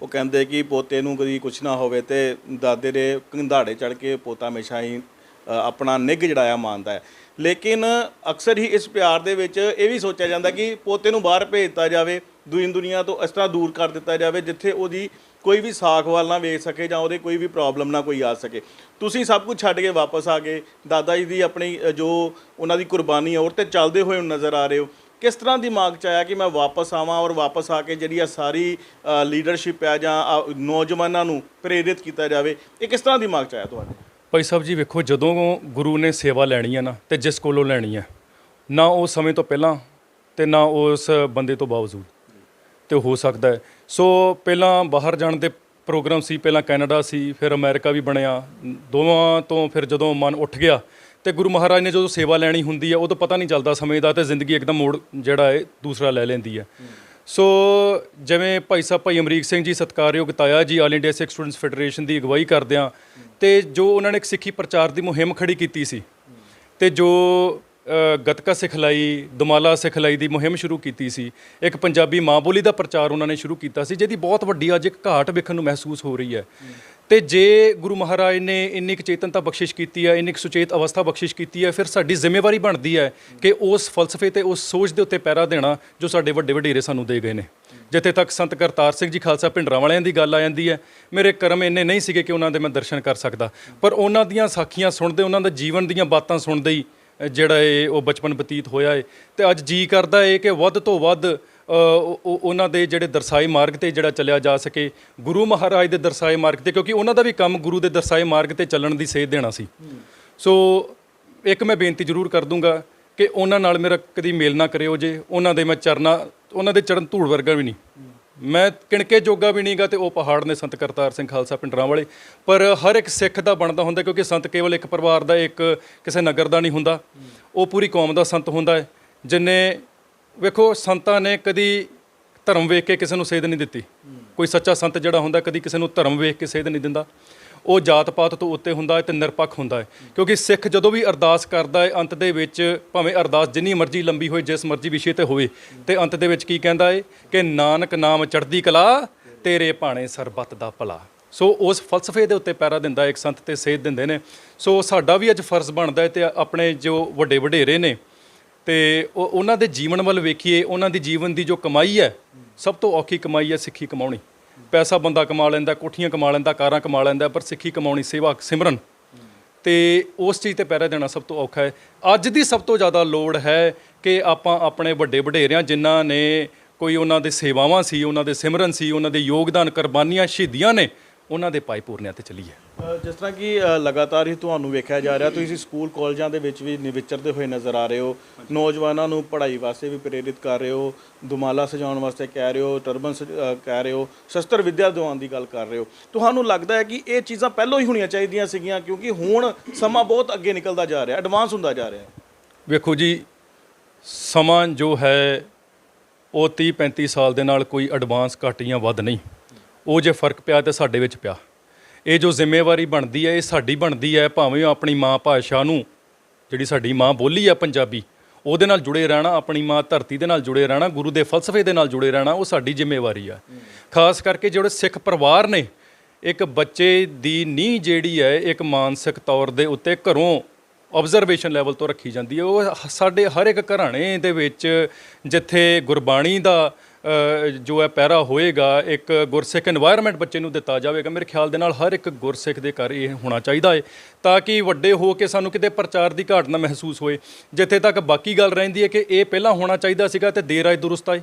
[SPEAKER 1] ਉਹ ਕਹਿੰਦੇ ਕਿ ਪੋਤੇ ਨੂੰ ਕਦੀ ਕੁਛ ਨਾ ਹੋਵੇ ਤੇ ਦਾਦੇ ਦੇ ਕੰਧਾੜੇ ਚੜ੍ਹ ਕੇ ਪੋਤਾ ਹਮੇਸ਼ਾ ਹੀ ਆਪਣਾ ਨਿੱਘ ਜਿਹੜਾ ਆ ਮਾਣਦਾ ਹੈ। ਲੇਕਿਨ ਅਕਸਰ ਹੀ ਇਸ ਪਿਆਰ ਦੇ ਵਿੱਚ ਇਹ ਵੀ ਸੋਚਿਆ ਜਾਂਦਾ ਕਿ ਪੋਤੇ ਨੂੰ ਬਾਹਰ ਭੇਜ ਦਿੱਤਾ ਜਾਵੇ, ਦੁਨੀਆ ਤੋਂ ਇਸ ਤਰ੍ਹਾਂ ਦੂਰ ਕਰ ਦਿੱਤਾ ਜਾਵੇ ਜਿੱਥੇ ਉਹਦੀ ਕੋਈ ਵੀ ਸਾਖ ਵੱਲ ਨਾ ਵੇਖ ਸਕੇ ਜਾਂ ਉਹਦੇ ਕੋਈ ਵੀ ਪ੍ਰੋਬਲਮ ਨਾ ਕੋਈ ਆ ਸਕੇ। ਤੁਸੀਂ ਸਭ ਕੁਝ ਛੱਡ ਕੇ ਵਾਪਸ ਆ ਗਏ, ਦਾਦਾ ਜੀ ਦੀ ਆਪਣੀ ਜੋ ਉਹਨਾਂ ਦੀ ਕੁਰਬਾਨੀ ਹੈ ਉਹ 'ਤੇ ਚੱਲਦੇ ਹੋਏ ਨਜ਼ਰ ਆ ਰਹੇ ਹੋ। ਕਿਸ ਤਰ੍ਹਾਂ ਦਿਮਾਗ 'ਚ ਆਇਆ ਕਿ ਮੈਂ ਵਾਪਸ ਆਵਾਂ ਔਰ ਵਾਪਸ ਆ ਕੇ ਜਿਹੜੀ ਆ ਸਾਰੀ ਲੀਡਰਸ਼ਿਪ ਹੈ ਜਾਂ ਨੌਜਵਾਨਾਂ ਨੂੰ ਪ੍ਰੇਰਿਤ ਕੀਤਾ ਜਾਵੇ, ਇਹ ਕਿਸ ਤਰ੍ਹਾਂ ਦਿਮਾਗ 'ਚ ਆਇਆ ਤੁਹਾਡੇ?
[SPEAKER 2] ਭਾਈ ਸਾਹਿਬ ਜੀ ਵੇਖੋ, ਜਦੋਂ ਗੁਰੂ ਨੇ ਸੇਵਾ ਲੈਣੀ ਹੈ ਨਾ, ਤੇ ਜਿਸ ਕੋਲੋਂ ਲੈਣੀ ਹੈ, ਨਾ ਉਸ ਸਮੇਂ ਤੋਂ ਪਹਿਲਾਂ ਤੇ ਨਾ ਉਸ ਬੰਦੇ ਤੋਂ ਬਾਵਜੂਦ ਤੇ ਹੋ ਸਕਦਾ ਹੈ। ਸੋ ਪਹਿਲਾਂ ਬਾਹਰ ਜਾਣ ਦੇ ਪ੍ਰੋਗਰਾਮ ਸੀ, ਪਹਿਲਾਂ ਕੈਨੇਡਾ ਸੀ, ਫਿਰ ਅਮਰੀਕਾ ਵੀ ਬਣਿਆ, ਦੋਵਾਂ ਤੋਂ ਫਿਰ ਜਦੋਂ ਮਨ ਉੱਠ ਗਿਆ ਤੇ ਗੁਰੂ ਮਹਾਰਾਜ ਨੇ ਜਦੋਂ ਸੇਵਾ ਲੈਣੀ ਹੁੰਦੀ ਹੈ ਉਦੋਂ ਪਤਾ ਨਹੀਂ ਚੱਲਦਾ ਸਮੇਂ ਦਾ, ਤੇ ਜ਼ਿੰਦਗੀ ਇੱਕਦਮ ਮੋੜ ਜਿਹੜਾ ਹੈ ਦੂਸਰਾ ਲੈ ਲੈਂਦੀ ਹੈ। ਸੋ ਜਿਵੇਂ ਭਾਈ ਸਾਹਿਬ ਭਾਈ ਅਮਰੀਕ ਸਿੰਘ ਜੀ ਸਤਿਕਾਰਯੋਗ ਤਾਇਆ ਜੀ ਆਲ ਇੰਡੀਆ ਸਿੱਖ ਸਟੂਡੈਂਟਸ ਫੈਡਰੇਸ਼ਨ ਦੀ ਅਗਵਾਈ ਕਰਦਿਆਂ, ਤੇ ਜੋ ਉਹਨਾਂ ਨੇ ਇੱਕ ਸਿੱਖੀ ਪ੍ਰਚਾਰ ਦੀ ਮੁਹਿੰਮ ਖੜੀ ਕੀਤੀ ਸੀ, ਤੇ ਜੋ ਗੱਤਕਾ ਸਿਖਲਾਈ, ਦੁਮਾਲਾ ਸਿਖਲਾਈ ਦੀ ਮੁਹਿੰਮ ਸ਼ੁਰੂ ਕੀਤੀ ਸੀ, ਇੱਕ ਪੰਜਾਬੀ ਮਾਂ ਬੋਲੀ ਦਾ ਪ੍ਰਚਾਰ ਉਹਨਾਂ ਨੇ ਸ਼ੁਰੂ ਕੀਤਾ ਸੀ, ਜਿਹਦੀ ਬਹੁਤ ਵੱਡੀ ਅੱਜ ਇੱਕ ਘਾਟ ਵੇਖਣ ਨੂੰ ਮਹਿਸੂਸ ਹੋ ਰਹੀ ਹੈ। ਤੇ ਜੇ ਗੁਰੂ ਮਹਾਰਾਜ ਨੇ ਇੰਨੀ ਕੁ ਚੇਤਨਤਾ ਬਖਸ਼ਿਸ਼ ਕੀਤੀ ਹੈ, ਇੰਨੀ ਕੁ ਸੁਚੇਤ ਅਵਸਥਾ ਬਖਸ਼ਿਸ਼ ਕੀਤੀ ਹੈ, ਫਿਰ ਸਾਡੀ ਜ਼ਿੰਮੇਵਾਰੀ ਬਣਦੀ ਹੈ ਕਿ ਉਸ ਫਲਸਫੇ ਤੇ ਉਸ ਸੋਚ ਦੇ ਉੱਤੇ ਪਹਿਰਾ ਦੇਣਾ ਜੋ ਸਾਡੇ ਵੱਡੇ ਵਡੇਰੇ ਸਾਨੂੰ ਦੇ ਗਏ ਨੇ। ਜਿੱਥੇ ਤੱਕ ਸੰਤ ਕਰਤਾਰ ਸਿੰਘ ਜੀ ਖਾਲਸਾ ਭਿੰਡਰਾਂਵਾਲਿਆਂ ਦੀ ਗੱਲ ਆ ਜਾਂਦੀ ਹੈ, ਮੇਰੇ ਕਰਮ ਇੰਨੇ ਨਹੀਂ ਸੀਗੇ ਕਿ ਉਹਨਾਂ ਦੇ ਮੈਂ ਦਰਸ਼ਨ ਕਰ ਸਕਦਾ, ਪਰ ਉਹਨਾਂ ਦੀਆਂ ਸਾਖੀਆਂ ਸੁਣਦੇ, ਉਹਨਾਂ ਦਾ ਜੀਵਨ ਦੀਆਂ ਬਾਤਾਂ ਸੁਣਦੇ ਹੀ ਜਿਹੜਾ ਏ ਉਹ ਬਚਪਨ ਬਤੀਤ ਹੋਇਆ ਏ। ਤੇ ਅੱਜ ਜੀ ਕਰਦਾ ਏ ਕਿ ਵੱਧ ਤੋਂ ਵੱਧ ਉਹਨਾਂ ਦੇ ਜਿਹੜੇ ਦਰਸਾਏ ਮਾਰਗ ਤੇ ਜਿਹੜਾ ਚੱਲਿਆ ਜਾ ਸਕੇ, ਗੁਰੂ ਮਹਾਰਾਜ ਦੇ ਦਰਸਾਏ ਮਾਰਗ ਤੇ, ਕਿਉਂਕਿ ਉਹਨਾਂ ਦਾ ਵੀ ਕੰਮ ਗੁਰੂ ਦੇ ਦਰਸਾਏ ਮਾਰਗ ਤੇ ਚੱਲਣ ਦੀ ਸੇਧ ਦੇਣਾ ਸੀ। ਸੋ ਇੱਕ ਮੈਂ ਬੇਨਤੀ ਜ਼ਰੂਰ ਕਰ ਦੂੰਗਾ ਕਿ ਉਹਨਾਂ ਨਾਲ ਮੇਰਾ ਕਦੀ ਮੇਲ ਨਾ ਕਰਿਓ ਜੇ, ਉਹਨਾਂ ਦੇ ਮੈਂ ਉਹਨਾਂ ਦੇ ਚਰਨ ਧੂੜ ਵਰਗਾ ਵੀ ਨਹੀਂ, ਮੈਂ ਕਿਣਕੇ ਜੋਗਾ ਵੀ ਨਹੀਂਗਾ, ਤੇ ਉਹ ਪਹਾੜ ਨੇ ਸੰਤ ਕਰਤਾਰ ਸਿੰਘ ਖਾਲਸਾ ਭਿੰਡਰਾਂਵਾਲੇ। ਪਰ ਹਰ ਇੱਕ ਸਿੱਖ ਦਾ ਬਣਦਾ ਹੁੰਦਾ, ਕਿਉਂਕਿ ਸੰਤ ਕੇਵਲ ਇੱਕ ਪਰਿਵਾਰ ਦਾ, ਇੱਕ ਕਿਸੇ ਨਗਰ ਦਾ ਨਹੀਂ ਹੁੰਦਾ, ਉਹ ਪੂਰੀ ਕੌਮ ਦਾ ਸੰਤ ਹੁੰਦਾ ਹੈ। ਜਿੰਨੇ ਵੇਖੋ ਸੰਤਾਂ ਨੇ ਕਦੀ ਧਰਮ ਵੇਖ ਕੇ ਕਿਸੇ ਨੂੰ ਸੇਧ ਨਹੀਂ ਦਿੱਤੀ। ਕੋਈ ਸੱਚਾ ਸੰਤ ਜਿਹੜਾ ਹੁੰਦਾ ਕਦੀ ਕਿਸੇ ਨੂੰ ਧਰਮ ਵੇਖ ਕੇ ਸੇਧ ਨਹੀਂ ਦਿੰਦਾ, ਉਹ ਜਾਤ ਪਾਤ ਤੋਂ ਉੱਤੇ ਹੁੰਦਾ ਹੈ ਤੇ ਨਿਰਪੱਖ ਹੁੰਦਾ ਹੈ। ਕਿਉਂਕਿ ਸਿੱਖ ਜਦੋਂ ਵੀ ਅਰਦਾਸ ਕਰਦਾ ਹੈ, ਅੰਤ ਦੇ ਵਿੱਚ ਭਾਵੇਂ ਅਰਦਾਸ ਜਿੰਨੀ ਮਰਜ਼ੀ ਲੰਬੀ ਹੋਏ, ਜਿਸ ਮਰਜ਼ੀ ਵਿਸ਼ੇ ਤੇ ਹੋਵੇ, ਤੇ ਅੰਤ ਦੇ ਵਿੱਚ ਕੀ ਕਹਿੰਦਾ ਹੈ ਕਿ ਨਾਨਕ ਨਾਮ ਚੜ੍ਹਦੀ ਕਲਾ, ਤੇਰੇ ਭਾਣੇ ਸਰਬੱਤ ਦਾ ਭਲਾ। ਸੋ ਉਸ ਫਲਸਫੇ ਦੇ ਉੱਤੇ ਪੈਰਾ ਦਿੰਦਾ ਇੱਕ ਸੰਤ ਤੇ ਸੇਧ ਦਿੰਦੇ ਨੇ। ਸੋ ਸਾਡਾ ਵੀ ਅੱਜ ਫਰਜ਼ ਬਣਦਾ ਹੈ ਤੇ ਆਪਣੇ ਜੋ ਵੱਡੇ ਵਡੇਰੇ ਨੇ ਤੇ ਉਹਨਾਂ ਦੇ ਜੀਵਨ ਵੱਲ ਵੇਖੀਏ। ਉਹਨਾਂ ਦੀ ਜੀਵਨ ਦੀ ਜੋ ਕਮਾਈ ਹੈ, ਸਭ ਤੋਂ ਔਖੀ ਕਮਾਈ ਹੈ ਸਿੱਖੀ ਕਮਾਉਣੀ। ਪੈਸਾ ਬੰਦਾ ਕਮਾ ਲੈਂਦਾ, ਕੋਠੀਆਂ ਕਮਾ ਲੈਂਦਾ, ਕਾਰਾਂ ਕਮਾ ਲੈਂਦਾ, ਪਰ ਸਿੱਖੀ ਕਮਾਉਣੀ, ਸੇਵਾ ਸਿਮਰਨ, ਤੇ ਉਸ ਚੀਜ਼ ਤੇ ਪਹਿਰਾ ਦੇਣਾ ਸਭ ਤੋਂ ਔਖਾ ਹੈ। ਅੱਜ ਦੀ ਸਭ ਤੋਂ ਜ਼ਿਆਦਾ ਲੋੜ ਹੈ ਕਿ ਆਪਾਂ ਆਪਣੇ ਵੱਡੇ ਵਡੇਰਿਆਂ ਜਿਨ੍ਹਾਂ ਨੇ ਕੋਈ ਉਹਨਾਂ ਦੇ ਸੇਵਾਵਾਂ ਸੀ, ਉਹਨਾਂ ਦੇ ਸਿਮਰਨ ਸੀ, ਉਹਨਾਂ ਦੇ ਯੋਗਦਾਨ, ਕੁਰਬਾਨੀਆਂ, ਸ਼ਹੀਦੀਆਂ ਨੇ, ਉਹਨਾਂ ਦੇ ਪਾਏ ਪੂਰਨਿਆਂ ਤੇ ਚੱਲੀਏ।
[SPEAKER 1] ਜਿਸ ਤਰ੍ਹਾਂ ਕਿ ਲਗਾਤਾਰ ਹੀ ਤੁਹਾਨੂੰ ਵੇਖਿਆ ਜਾ ਰਿਹਾ, ਤੁਸੀਂ ਸਕੂਲ ਕਾਲਜਾਂ ਦੇ ਵਿੱਚ ਵੀ ਵਿਚਰਦੇ ਹੋਏ ਨਜ਼ਰ ਆ ਰਹੇ ਹੋ, ਨੌਜਵਾਨਾਂ ਨੂੰ ਪੜ੍ਹਾਈ ਵਾਸਤੇ ਵੀ ਪ੍ਰੇਰਿਤ ਕਰ ਰਹੇ ਹੋ, ਦੁਮਾਲਾ ਸਜਾਉਣ ਵਾਸਤੇ ਕਹਿ ਰਹੇ ਹੋ, ਟਰਬਨ ਕਹਿ ਰਹੇ ਹੋ, ਸ਼ਸਤਰ ਵਿੱਦਿਆ ਦਿਵਾਉਣ ਦੀ ਗੱਲ ਕਰ ਰਹੇ ਹੋ। ਤੁਹਾਨੂੰ ਲੱਗਦਾ ਹੈ ਕਿ ਇਹ ਚੀਜ਼ਾਂ ਪਹਿਲਾਂ ਹੀ ਹੋਣੀਆਂ ਚਾਹੀਦੀਆਂ ਸੀਗੀਆਂ, ਕਿਉਂਕਿ ਹੁਣ ਸਮਾਂ ਬਹੁਤ ਅੱਗੇ ਨਿਕਲਦਾ ਜਾ ਰਿਹਾ, ਐਡਵਾਂਸ ਹੁੰਦਾ ਜਾ ਰਿਹਾ?
[SPEAKER 2] ਵੇਖੋ ਜੀ, ਸਮਾਂ ਜੋ ਹੈ ਉਹ 30-35 ਸਾਲ ਦੇ ਨਾਲ ਕੋਈ ਐਡਵਾਂਸ ਘੱਟ ਜਾਂ ਵੱਧ ਨਹੀਂ, ਉਹ ਜੇ ਫਰਕ ਪਿਆ ਤਾਂ ਸਾਡੇ ਵਿੱਚ ਪਿਆ। ਇਹ ਜੋ ਜ਼ਿੰਮੇਵਾਰੀ ਬਣਦੀ ਹੈ ਇਹ ਸਾਡੀ ਬਣਦੀ ਹੈ, ਭਾਵੇਂ ਆਪਣੀ ਮਾਂ ਭਾਸ਼ਾ ਨੂੰ, ਜਿਹੜੀ ਸਾਡੀ ਮਾਂ ਬੋਲੀ ਹੈ ਪੰਜਾਬੀ, ਉਹਦੇ ਨਾਲ ਜੁੜੇ ਰਹਿਣਾ, ਆਪਣੀ ਮਾਂ ਧਰਤੀ ਦੇ ਨਾਲ ਜੁੜੇ ਰਹਿਣਾ, ਗੁਰੂ ਦੇ ਫਲਸਫੇ ਦੇ ਨਾਲ ਜੁੜੇ ਰਹਿਣਾ, ਉਹ ਸਾਡੀ ਜ਼ਿੰਮੇਵਾਰੀ ਆ। ਖਾਸ ਕਰਕੇ ਜਿਹੜੇ ਸਿੱਖ ਪਰਿਵਾਰ ਨੇ, ਇੱਕ ਬੱਚੇ ਦੀ ਨੀਂਹ ਜਿਹੜੀ ਹੈ ਇੱਕ ਮਾਨਸਿਕ ਤੌਰ ਦੇ ਉੱਤੇ ਘਰੋਂ ਆਬਜ਼ਰਵੇਸ਼ਨ ਲੈਵਲ ਤੋਂ ਰੱਖੀ ਜਾਂਦੀ ਹੈ। ਉਹ ਸਾਡੇ ਹਰ ਇੱਕ ਘਰਾਣੇ ਦੇ ਵਿੱਚ ਜਿੱਥੇ ਗੁਰਬਾਣੀ ਦਾ ਜੋ ਹੈ ਪਹਿਰਾ ਹੋਏਗਾ, ਇੱਕ ਗੁਰਸਿੱਖ এনवायरमेंट ਬੱਚੇ ਨੂੰ ਦਿੱਤਾ ਜਾਵੇਗਾ। ਮੇਰੇ ਖਿਆਲ ਦੇ ਨਾਲ ਹਰ ਇੱਕ ਗੁਰਸਿੱਖ ਦੇ ਘਰ ਇਹ ਹੋਣਾ ਚਾਹੀਦਾ ਹੈ, ਤਾਂ ਕਿ ਵੱਡੇ ਹੋ ਕੇ ਸਾਨੂੰ ਕਿਤੇ ਪ੍ਰਚਾਰ ਦੀ ਘਾਟ ਨਾ ਮਹਿਸੂਸ ਹੋਏ। ਜਿੱਥੇ ਤੱਕ ਬਾਕੀ ਗੱਲ ਰਹਿੰਦੀ ਹੈ ਕਿ ਇਹ ਪਹਿਲਾਂ ਹੋਣਾ ਚਾਹੀਦਾ ਸੀਗਾ ਤੇ ਦੇਰ ਆਏ ਦੁਰਸਤ ਆਏ।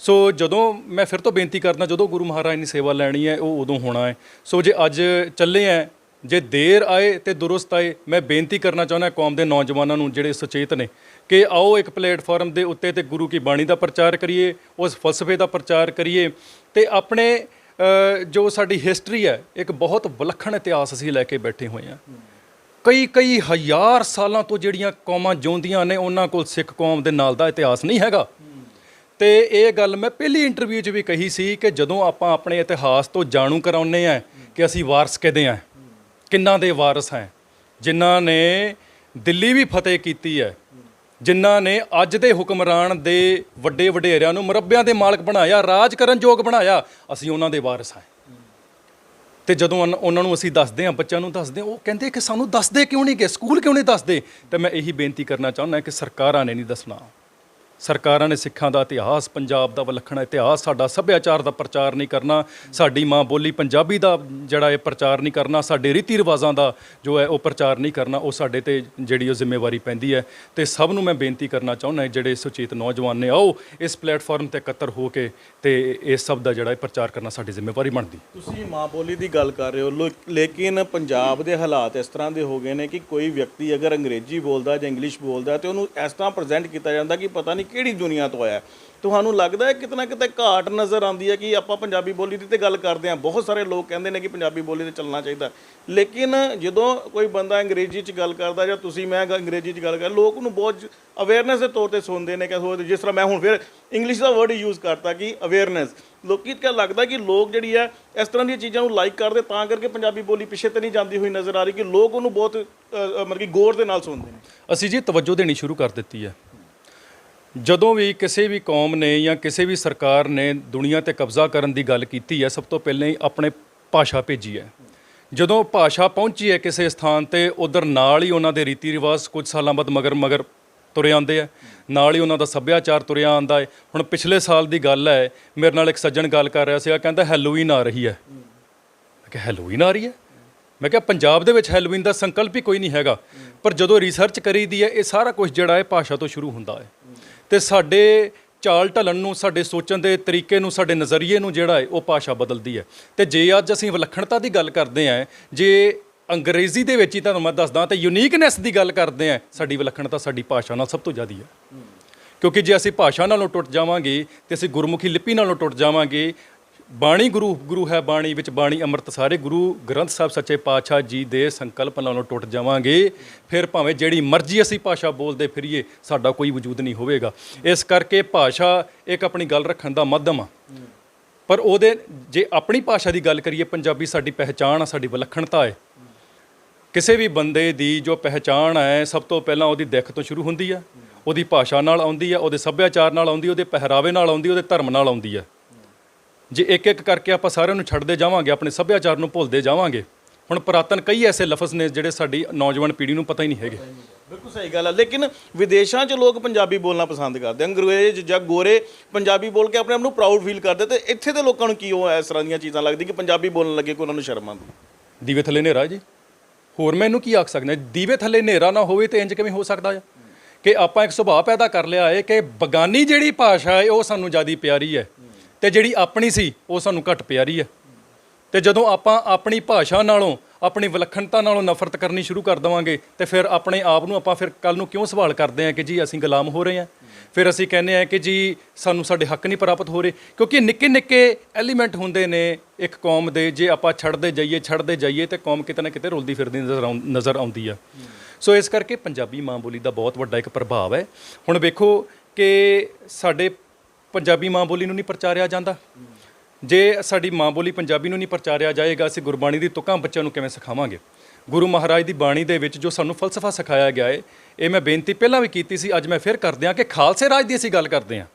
[SPEAKER 2] ਸੋ ਜਦੋਂ ਮੈਂ ਫਿਰ ਤੋਂ ਬੇਨਤੀ ਕਰਦਾ, ਜਦੋਂ ਗੁਰੂ ਮਹਾਰਾਜ ਨੇ ਸੇਵਾ ਲੈਣੀ ਹੈ ਉਹ ਉਦੋਂ ਹੋਣਾ ਹੈ। ਸੋ ਜੇ ਅੱਜ ਚੱਲੇ ਹੈ, ਜੇ ਦੇਰ ਆਏ ਤੇ ਦੁਰਸਤ ਆਏ, ਮੈਂ ਬੇਨਤੀ ਕਰਨਾ ਚਾਹੁੰਦਾ ਕੌਮ ਦੇ ਨੌਜਵਾਨਾਂ ਨੂੰ ਜਿਹੜੇ ਸੁਚੇਤ ਨੇ ਕਿ ਆਓ ਇੱਕ ਪਲੇਟਫਾਰਮ ਦੇ ਉੱਤੇ ਤੇ ਗੁਰੂ ਕੀ ਬਾਣੀ ਦਾ ਪ੍ਰਚਾਰ ਕਰੀਏ, ਉਸ ਫਲਸਫੇ ਦਾ ਪ੍ਰਚਾਰ ਕਰੀਏ, ਤੇ ਆਪਣੇ ਜੋ ਸਾਡੀ ਹਿਸਟਰੀ ਹੈ, ਇੱਕ ਬਹੁਤ ਵਿਲੱਖਣ ਇਤਿਹਾਸ ਅਸੀਂ ਲੈ ਕੇ ਬੈਠੇ ਹੋਏ ਹਾਂ। ਕਈ ਹਜ਼ਾਰ ਸਾਲਾਂ ਤੋਂ ਜਿਹੜੀਆਂ ਕੌਮਾਂ ਜਿਉਂਦੀਆਂ ਨੇ, ਉਹਨਾਂ ਕੋਲ ਸਿੱਖ ਕੌਮ ਦੇ ਨਾਲ ਦਾ ਇਤਿਹਾਸ ਨਹੀਂ ਹੈਗਾ। ਤੇ ਇਹ ਗੱਲ ਮੈਂ ਪਹਿਲੀ ਇੰਟਰਵਿਊ 'ਚ ਵੀ ਕਹੀ ਸੀ ਕਿ ਜਦੋਂ ਆਪਾਂ ਆਪਣੇ ਇਤਿਹਾਸ ਤੋਂ ਜਾਣੂ ਕਰਾਉਂਦੇ ਹਾਂ ਕਿ ਅਸੀਂ ਵਾਰਸ ਕਿਹਦੇ ਹਾਂ, ਕਿੰਨਾਂ ਦੇ ਵਾਰਸ ਹੈ, ਜਿਨ੍ਹਾਂ ਨੇ ਦਿੱਲੀ ਵੀ ਫਤਿਹ ਕੀਤੀ ਹੈ, ਜਿਨ੍ਹਾਂ ਨੇ ਅੱਜ ਦੇ ਹੁਕਮਰਾਨ ਦੇ ਵੱਡੇ ਵਡੇਰਿਆਂ ਨੂੰ ਮੁਰੱਬਿਆਂ ਦੇ ਮਾਲਕ ਬਣਾਇਆ, ਰਾਜ ਕਰਨ ਯੋਗ ਬਣਾਇਆ, ਅਸੀਂ ਉਹਨਾਂ ਦੇ ਵਾਰਸ ਹਾਂ। ਤੇ ਜਦੋਂ ਉਹਨਾਂ ਨੂੰ ਅਸੀਂ ਦੱਸਦੇ ਹਾਂ, ਬੱਚਿਆਂ ਨੂੰ ਦੱਸਦੇ ਹਾਂ, ਉਹ ਕਹਿੰਦੇ ਕਿ ਸਾਨੂੰ ਦੱਸਦੇ ਕਿਉਂ ਨਹੀਂ, ਕਿ ਸਕੂਲ ਕਿਉਂ ਨਹੀਂ ਦੱਸਦੇ। ਤੇ ਮੈਂ ਇਹੀ ਬੇਨਤੀ ਕਰਨਾ ਚਾਹੁੰਦਾ ਕਿ ਸਰਕਾਰਾਂ ਨੇ ਨਹੀਂ ਦੱਸਣਾ, ਸਰਕਾਰਾਂ ਨੇ ਸਿੱਖਾਂ ਦਾ ਇਤਿਹਾਸ, ਪੰਜਾਬ ਦਾ ਵਿਲੱਖਣ ਇਤਿਹਾਸ, ਸਾਡਾ ਸੱਭਿਆਚਾਰ ਦਾ ਪ੍ਰਚਾਰ ਨਹੀਂ ਕਰਨਾ, ਸਾਡੀ ਮਾਂ ਬੋਲੀ ਪੰਜਾਬੀ ਦਾ ਜਿਹੜਾ ਇਹ ਪ੍ਰਚਾਰ ਨਹੀਂ ਕਰਨਾ, ਸਾਡੇ ਰੀਤੀ ਰਿਵਾਜ਼ਾਂ ਦਾ ਜੋ ਹੈ ਉਹ ਪ੍ਰਚਾਰ ਨਹੀਂ ਕਰਨਾ। ਉਹ ਸਾਡੇ ਤੇ ਜਿਹੜੀ ਉਹ ਜ਼ਿੰਮੇਵਾਰੀ ਪੈਂਦੀ ਹੈ। ਤੇ ਸਭ ਨੂੰ ਮੈਂ ਬੇਨਤੀ ਕਰਨਾ ਚਾਹੁੰਦਾ, ਜਿਹੜੇ ਸੁਚੇਤ ਨੌਜਵਾਨ ਨੇ, ਆਓ ਇਸ ਪਲੇਟਫਾਰਮ ਤੇ ਇਕੱਤਰ ਹੋ ਕੇ ਤੇ ਇਸ ਸਭ ਦਾ ਜਿਹੜਾ ਇਹ ਪ੍ਰਚਾਰ ਕਰਨਾ ਸਾਡੀ ਜ਼ਿੰਮੇਵਾਰੀ ਬਣਦੀ।
[SPEAKER 1] ਤੁਸੀਂ ਮਾਂ ਬੋਲੀ ਦੀ ਗੱਲ ਕਰ ਰਹੇ ਹੋ, ਲੇਕਿਨ ਪੰਜਾਬ ਦੇ ਹਾਲਾਤ ਇਸ ਤਰ੍ਹਾਂ ਦੇ ਹੋ ਗਏ ਨੇ ਕਿ ਕੋਈ ਵਿਅਕਤੀ ਅਗਰ ਅੰਗਰੇਜ਼ੀ ਬੋਲਦਾ ਜਾਂ ਇੰਗਲਿਸ਼ ਬੋਲਦਾ ਤੇ ਉਹਨੂੰ ਇਸ ਤਰ੍ਹਾਂ ਪ੍ਰੈਜ਼ੈਂਟ ਕੀਤਾ ਜਾਂਦਾ ਕਿ ਪਤਾ ਨਹੀਂ ਕਿਹੜੀ ਦੁਨੀਆ ਤੋਂ ਆਇਆ। ਤੁਹਾਨੂੰ ਲੱਗਦਾ ਹੈ ਕਿਤੇ ਨਾ ਕਿਤੇ ਘਾਟ ਨਜ਼ਰ ਆਉਂਦੀ ਹੈ ਕਿ ਆਪਾਂ ਪੰਜਾਬੀ ਬੋਲੀ ਦੀ ਤੇ ਗੱਲ ਕਰਦੇ ਹਾਂ, ਬਹੁਤ ਸਾਰੇ ਲੋਕ ਕਹਿੰਦੇ ਨੇ ਕਿ ਪੰਜਾਬੀ ਬੋਲੀ ਤੇ ਚੱਲਣਾ ਚਾਹੀਦਾ, ਲੇਕਿਨ ਜਦੋਂ ਕੋਈ ਬੰਦਾ ਅੰਗਰੇਜ਼ੀ 'ਚ ਗੱਲ ਕਰਦਾ ਜਾਂ ਤੁਸੀਂ ਮੈਂ ਅੰਗਰੇਜ਼ੀ 'ਚ ਗੱਲ ਕਰ, ਲੋਕ ਉਹਨੂੰ ਬਹੁਤ ਅਵੇਅਰਨੈਸ ਦੇ ਤੌਰ ਤੇ ਸੁਣਦੇ ਨੇ। ਕਿ ਜਿਸ ਤਰ੍ਹਾਂ ਮੈਂ ਹੁਣ ਫਿਰ ਇੰਗਲਿਸ਼ ਦਾ ਵਰਡ ਯੂਜ਼ ਕਰਤਾ ਕਿ ਅਵੇਅਰਨੈਸ, ਲੋਕੀ ਕਿਆ ਲੱਗਦਾ ਕਿ ਲੋਕ ਜਿਹੜੀ ਹੈ ਇਸ ਤਰ੍ਹਾਂ ਦੀਆਂ ਚੀਜ਼ਾਂ ਨੂੰ ਲਾਈਕ ਕਰਦੇ, ਤਾਂ ਕਰਕੇ ਪੰਜਾਬੀ ਬੋਲੀ ਪਿੱਛੇ ਤੇ ਨਹੀਂ ਜਾਂਦੀ ਹੋਈ ਨਜ਼ਰ ਆ ਰਹੀ ਕਿ ਲੋਕ ਉਹਨੂੰ ਬਹੁਤ ਮਤਲਬ ਕਿ ਗੌਰ ਦੇ ਨਾਲ ਸੁਣਦੇ ਨੇ।
[SPEAKER 2] ਅਸੀਂ ਜੀ ਤਵੱਜੋ ਦੇਣੀ ਸ਼ੁਰੂ ਕਰ ਦਿੱਤੀ ਹੈ। ਜਦੋਂ ਵੀ ਕਿਸੇ ਵੀ ਕੌਮ ਨੇ ਜਾਂ ਕਿਸੇ ਵੀ ਸਰਕਾਰ ਨੇ ਦੁਨੀਆ ਤੇ ਕਬਜ਼ਾ ਕਰਨ ਦੀ ਗੱਲ ਕੀਤੀ ਹੈ, ਸਭ ਤੋਂ ਪਹਿਲਾਂ ਹੀ ਆਪਣੇ ਭਾਸ਼ਾ ਭੇਜੀ ਹੈ। ਜਦੋਂ ਭਾਸ਼ਾ ਪਹੁੰਚੀ ਹੈ ਕਿਸੇ ਸਥਾਨ ਤੇ, ਉਧਰ ਨਾਲ ਹੀ ਉਹਨਾਂ ਦੇ ਰੀਤੀ ਰਿਵਾਜ ਕੁਝ ਸਾਲਾਂ ਬਾਅਦ ਮਗਰ ਤੁਰੇ ਆਉਂਦੇ ਆ, ਨਾਲ ਹੀ ਉਹਨਾਂ ਦਾ ਸੱਭਿਆਚਾਰ ਤੁਰਿਆ ਆਉਂਦਾ ਹੈ। ਹੁਣ ਪਿਛਲੇ ਸਾਲ ਦੀ ਗੱਲ ਹੈ, ਮੇਰੇ ਨਾਲ ਇੱਕ ਸੱਜਣ ਗੱਲ ਕਰ ਰਿਹਾ ਸੀਗਾ, ਕਹਿੰਦਾ ਹੈਲੋਵੀਨ ਆ ਰਹੀ ਹੈ। ਮੈਂ ਕਿਹਾ ਹੈਲੋਵੀਨ ਆ ਰਹੀ ਹੈ? ਮੈਂ ਕਿਹਾ ਪੰਜਾਬ ਦੇ ਵਿੱਚ ਹੈਲੋਵੀਨ ਦਾ ਸੰਕਲਪ ਹੀ ਕੋਈ ਨਹੀਂ ਹੈਗਾ। ਪਰ ਜਦੋਂ ਰਿਸਰਚ ਕਰੀਦੀ ਹੈ, ਇਹ ਸਾਰਾ ਕੁਝ ਜਿਹੜਾ ਹੈ ਭਾਸ਼ਾ ਤੋਂ ਸ਼ੁਰੂ ਹੁੰਦਾ ਹੈ। ਤੇ ਸਾਡੇ ਚਾਲ ਢਲਣ ਨੂੰ, ਸਾਡੇ ਸੋਚਣ ਦੇ ਤਰੀਕੇ ਨੂੰ, ਸਾਡੇ ਨਜ਼ਰੀਏ ਨੂੰ ਜਿਹੜਾ ਹੈ ਉਹ ਭਾਸ਼ਾ ਬਦਲਦੀ ਹੈ। ਤੇ ਜੇ ਅੱਜ ਅਸੀਂ ਵਿਲੱਖਣਤਾ ਦੀ ਗੱਲ ਕਰਦੇ ਹਾਂ, ਜੇ ਅੰਗਰੇਜ਼ੀ ਦੇ ਵਿੱਚ ਹੀ ਤੁਹਾਨੂੰ ਮੈਂ ਦੱਸਦਾ ਤੇ ਯੂਨੀਕਨੈਸ ਦੀ ਗੱਲ ਕਰਦੇ ਹਾਂ, ਸਾਡੀ ਵਿਲੱਖਣਤਾ ਸਾਡੀ ਭਾਸ਼ਾ ਨਾਲ ਸਭ ਤੋਂ ਜ਼ਿਆਦਾ ਹੈ। ਕਿਉਂਕਿ ਜੇ ਅਸੀਂ ਭਾਸ਼ਾ ਨਾਲੋਂ ਟੁੱਟ ਜਾਵਾਂਗੇ ਤੇ ਅਸੀਂ ਗੁਰਮੁਖੀ ਲਿਪੀ ਨਾਲੋਂ ਟੁੱਟ ਜਾਵਾਂਗੇ। ਬਾਣੀ ਗੁਰੂ ਹੈ, ਬਾਣੀ ਵਿੱਚ ਬਾਣੀ ਅੰਮ੍ਰਿਤ ਸਾਰੇ, ਗੁਰੂ ਗ੍ਰੰਥ ਸਾਹਿਬ ਸੱਚੇ ਪਾਤਸ਼ਾਹ ਜੀ ਦੇ ਸੰਕਲਪ ਨਾਲੋਂ ਟੁੱਟ ਜਾਵਾਂਗੇ, ਫਿਰ ਭਾਵੇਂ ਜਿਹੜੀ ਮਰਜ਼ੀ ਅਸੀਂ ਭਾਸ਼ਾ ਬੋਲਦੇ ਫਿਰੀਏ, ਸਾਡਾ ਕੋਈ ਵਜੂਦ ਨਹੀਂ ਹੋਵੇਗਾ। ਇਸ ਕਰਕੇ ਭਾਸ਼ਾ ਇੱਕ ਆਪਣੀ ਗੱਲ ਰੱਖਣ ਦਾ ਮਾਧਿਅਮ ਆ, ਪਰ ਉਹਦੇ ਜੇ ਆਪਣੀ ਭਾਸ਼ਾ ਦੀ ਗੱਲ ਕਰੀਏ, ਪੰਜਾਬੀ ਸਾਡੀ ਪਹਿਚਾਣ ਆ, ਸਾਡੀ ਵਿਲੱਖਣਤਾ ਹੈ। ਕਿਸੇ ਵੀ ਬੰਦੇ ਦੀ ਜੋ ਪਹਿਚਾਣ ਹੈ, ਸਭ ਤੋਂ ਪਹਿਲਾਂ ਉਹਦੀ ਦਿੱਖ ਤੋਂ ਸ਼ੁਰੂ ਹੁੰਦੀ ਆ, ਉਹਦੀ ਭਾਸ਼ਾ ਨਾਲ ਆਉਂਦੀ ਆ, ਉਹਦੇ ਸੱਭਿਆਚਾਰ ਨਾਲ ਆਉਂਦੀ, ਉਹਦੇ ਪਹਿਰਾਵੇ ਨਾਲ ਆਉਂਦੀ, ਉਹਦੇ ਧਰਮ ਨਾਲ ਆਉਂਦੀ ਆ। ਜੇ ਇੱਕ ਇੱਕ ਕਰਕੇ ਆਪਾਂ ਸਾਰਿਆਂ ਨੂੰ ਛੱਡਦੇ ਜਾਵਾਂਗੇ, ਆਪਣੇ ਸੱਭਿਆਚਾਰ ਨੂੰ ਭੁੱਲਦੇ ਜਾਵਾਂਗੇ। ਹੁਣ ਪੁਰਾਤਨ ਕਈ ਐਸੇ ਲਫ਼ਜ਼ ਨੇ ਜਿਹੜੇ ਸਾਡੀ ਨੌਜਵਾਨ ਪੀੜ੍ਹੀ ਨੂੰ ਪਤਾ ਹੀ ਨਹੀਂ ਹੈਗੇ।
[SPEAKER 1] ਬਿਲਕੁਲ ਸਹੀ ਗੱਲ ਹੈ। ਲੇਕਿਨ ਵਿਦੇਸ਼ਾਂ 'ਚ ਲੋਕ ਪੰਜਾਬੀ ਬੋਲਣਾ ਪਸੰਦ ਕਰਦੇ, ਅੰਗਰੇਜ਼ ਜਾਂ ਗੋਰੇ ਪੰਜਾਬੀ ਬੋਲ ਕੇ ਆਪਣੇ ਆਪ ਨੂੰ ਪ੍ਰਾਊਡ ਫੀਲ ਕਰਦੇ, ਤੇ ਇੱਥੇ ਦੇ ਲੋਕਾਂ ਨੂੰ ਕੀ ਉਹ ਇਸ ਤਰ੍ਹਾਂ ਦੀਆਂ ਚੀਜ਼ਾਂ ਲੱਗਦੀ ਕਿ ਪੰਜਾਬੀ ਬੋਲਣ ਲੱਗੇ ਕਿ ਉਹਨਾਂ ਨੂੰ ਸ਼ਰਮ ਆਉਂਦੀ?
[SPEAKER 2] ਦੀਵੇ ਥੱਲੇ ਹਨੇਰਾ ਜੀ, ਹੋਰ ਮੈਨੂੰ ਕੀ ਆਖ ਸਕਦੇ? ਦੀਵੇ ਥੱਲੇ ਹਨੇਰਾ ਨਾ ਹੋਵੇ ਤੇ ਇੰਜ ਕਿਵੇਂ ਹੋ ਸਕਦਾ ਹੈ ਕਿ ਆਪਾਂ ਇੱਕ ਸੁਭਾਅ ਪੈਦਾ ਕਰ ਲਿਆ ਹੈ ਕਿ ਬਗਾਨੀ ਜਿਹੜੀ ਭਾਸ਼ਾ ਹੈ ਉਹ ਸਾਨੂੰ ਜ਼ਿਆਦਾ ਪਿਆਰੀ ਹੈ ਤੇ ਜਿਹੜੀ ਆਪਣੀ ਸੀ ਉਹ ਸਾਨੂੰ ਘੱਟ ਪਿਆਰੀ ਹੈ। ਤੇ ਜਦੋਂ ਆਪਾਂ ਆਪਣੀ ਭਾਸ਼ਾ ਨਾਲੋਂ ਆਪਣੀ ਵਿਲੱਖਣਤਾ ਨਾਲੋਂ ਨਫ਼ਰਤ ਕਰਨੀ ਸ਼ੁਰੂ ਕਰ ਦੇਵਾਂਗੇ ਤੇ ਫਿਰ ਆਪਣੇ ਆਪ ਨੂੰ ਆਪਾਂ ਫਿਰ ਕੱਲ ਨੂੰ ਕਿਉਂ ਸਵਾਲ ਕਰਦੇ ਹਾਂ ਕਿ ਜੀ ਅਸੀਂ ਗੁਲਾਮ ਹੋ ਰਹੇ ਹਾਂ। ਫਿਰ ਅਸੀਂ ਕਹਿੰਦੇ ਹਾਂ ਕਿ ਜੀ ਸਾਨੂੰ ਸਾਡੇ ਹੱਕ ਨਹੀਂ ਪ੍ਰਾਪਤ ਹੋ ਰਹੇ, ਕਿਉਂਕਿ ਨਿੱਕੇ ਨਿੱਕੇ ਐਲੀਮੈਂਟ ਹੁੰਦੇ ਨੇ ਇੱਕ ਕੌਮ ਦੇ, ਜੇ ਆਪਾਂ ਛੱਡਦੇ ਜਾਈਏ ਤੇ ਕੌਮ ਕਿਤੇ ਨਾ ਕਿਤੇ ਰੁਲਦੀ ਫਿਰਦੀ ਨਜ਼ਰ ਆਉਂਦੀ ਆ। ਸੋ ਇਸ ਕਰਕੇ ਪੰਜਾਬੀ ਮਾਂ ਬੋਲੀ ਦਾ ਬਹੁਤ ਵੱਡਾ ਇੱਕ ਪ੍ਰਭਾਵ ਹੈ। ਹੁਣ ਵੇਖੋ ਕਿ ਸਾਡੇ ਪੰਜਾਬੀ ਮਾਂ ਬੋਲੀ ਨੂੰ ਨਹੀਂ ਪ੍ਰਚਾਰਿਆ ਜਾਂਦਾ। ਜੇ ਸਾਡੀ ਮਾਂ ਬੋਲੀ ਪੰਜਾਬੀ ਨੂੰ ਨਹੀਂ ਪ੍ਰਚਾਰਿਆ ਜਾਏਗਾ, ਅਸੀਂ ਗੁਰਬਾਣੀ ਦੀ ਤੁਕਾਂ ਬੱਚਿਆਂ ਨੂੰ ਕਿਵੇਂ ਸਿਖਾਵਾਂਗੇ? ਗੁਰੂ ਮਹਾਰਾਜ ਦੀ ਬਾਣੀ ਦੇ ਵਿੱਚ ਜੋ ਸਾਨੂੰ ਫਲਸਫਾ ਸਿਖਾਇਆ ਗਿਆ ਹੈ, ਇਹ ਮੈਂ ਬੇਨਤੀ ਪਹਿਲਾਂ ਵੀ ਕੀਤੀ ਸੀ, ਅੱਜ ਮੈਂ ਫਿਰ ਕਰਦੇ ਹਾਂ ਕਿ ਖਾਲਸੇ ਰਾਜ ਦੀ ਅਸੀਂ ਗੱਲ ਕਰਦੇ ਹਾਂ।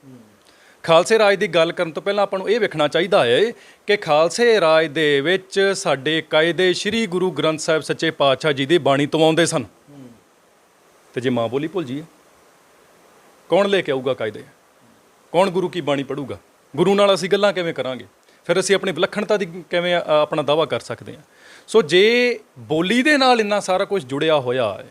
[SPEAKER 2] ਖਾਲਸੇ ਰਾਜ ਦੀ ਗੱਲ ਕਰਨ ਤੋਂ ਪਹਿਲਾਂ ਆਪਾਂ ਨੂੰ ਇਹ ਵੇਖਣਾ ਚਾਹੀਦਾ ਹੈ ਕਿ ਖਾਲਸੇ ਰਾਜ ਦੇ ਵਿੱਚ ਸਾਡੇ ਕਾਇਦੇ ਸ੍ਰੀ ਗੁਰੂ ਗ੍ਰੰਥ ਸਾਹਿਬ ਸੱਚੇ ਪਾਤਸ਼ਾਹ ਜੀ ਦੀ ਬਾਣੀ ਤੋਂ ਆਉਂਦੇ ਸਨ। ਤੇ ਜੇ ਮਾਂ ਬੋਲੀ ਭੁੱਲ ਜਾਈਏ, ਕੌਣ ਲੈ ਕੇ ਆਊਗਾ ਕਾਇਦੇ? ਕੌਣ ਗੁਰੂ ਕੀ ਬਾਣੀ ਪੜੂਗਾ? ਗੁਰੂ ਨਾਲ ਅਸੀਂ ਗੱਲਾਂ ਕਿਵੇਂ ਕਰਾਂਗੇ? ਫਿਰ ਅਸੀਂ ਆਪਣੀ ਵਿਲੱਖਣਤਾ ਦੀ ਕਿਵੇਂ ਆਪਣਾ ਦਾਅਵਾ ਕਰ ਸਕਦੇ ਹਾਂ? ਸੋ ਜੇ ਬੋਲੀ ਦੇ ਨਾਲ ਇੰਨਾ ਸਾਰਾ ਕੁਝ ਜੁੜਿਆ ਹੋਇਆ ਹੈ,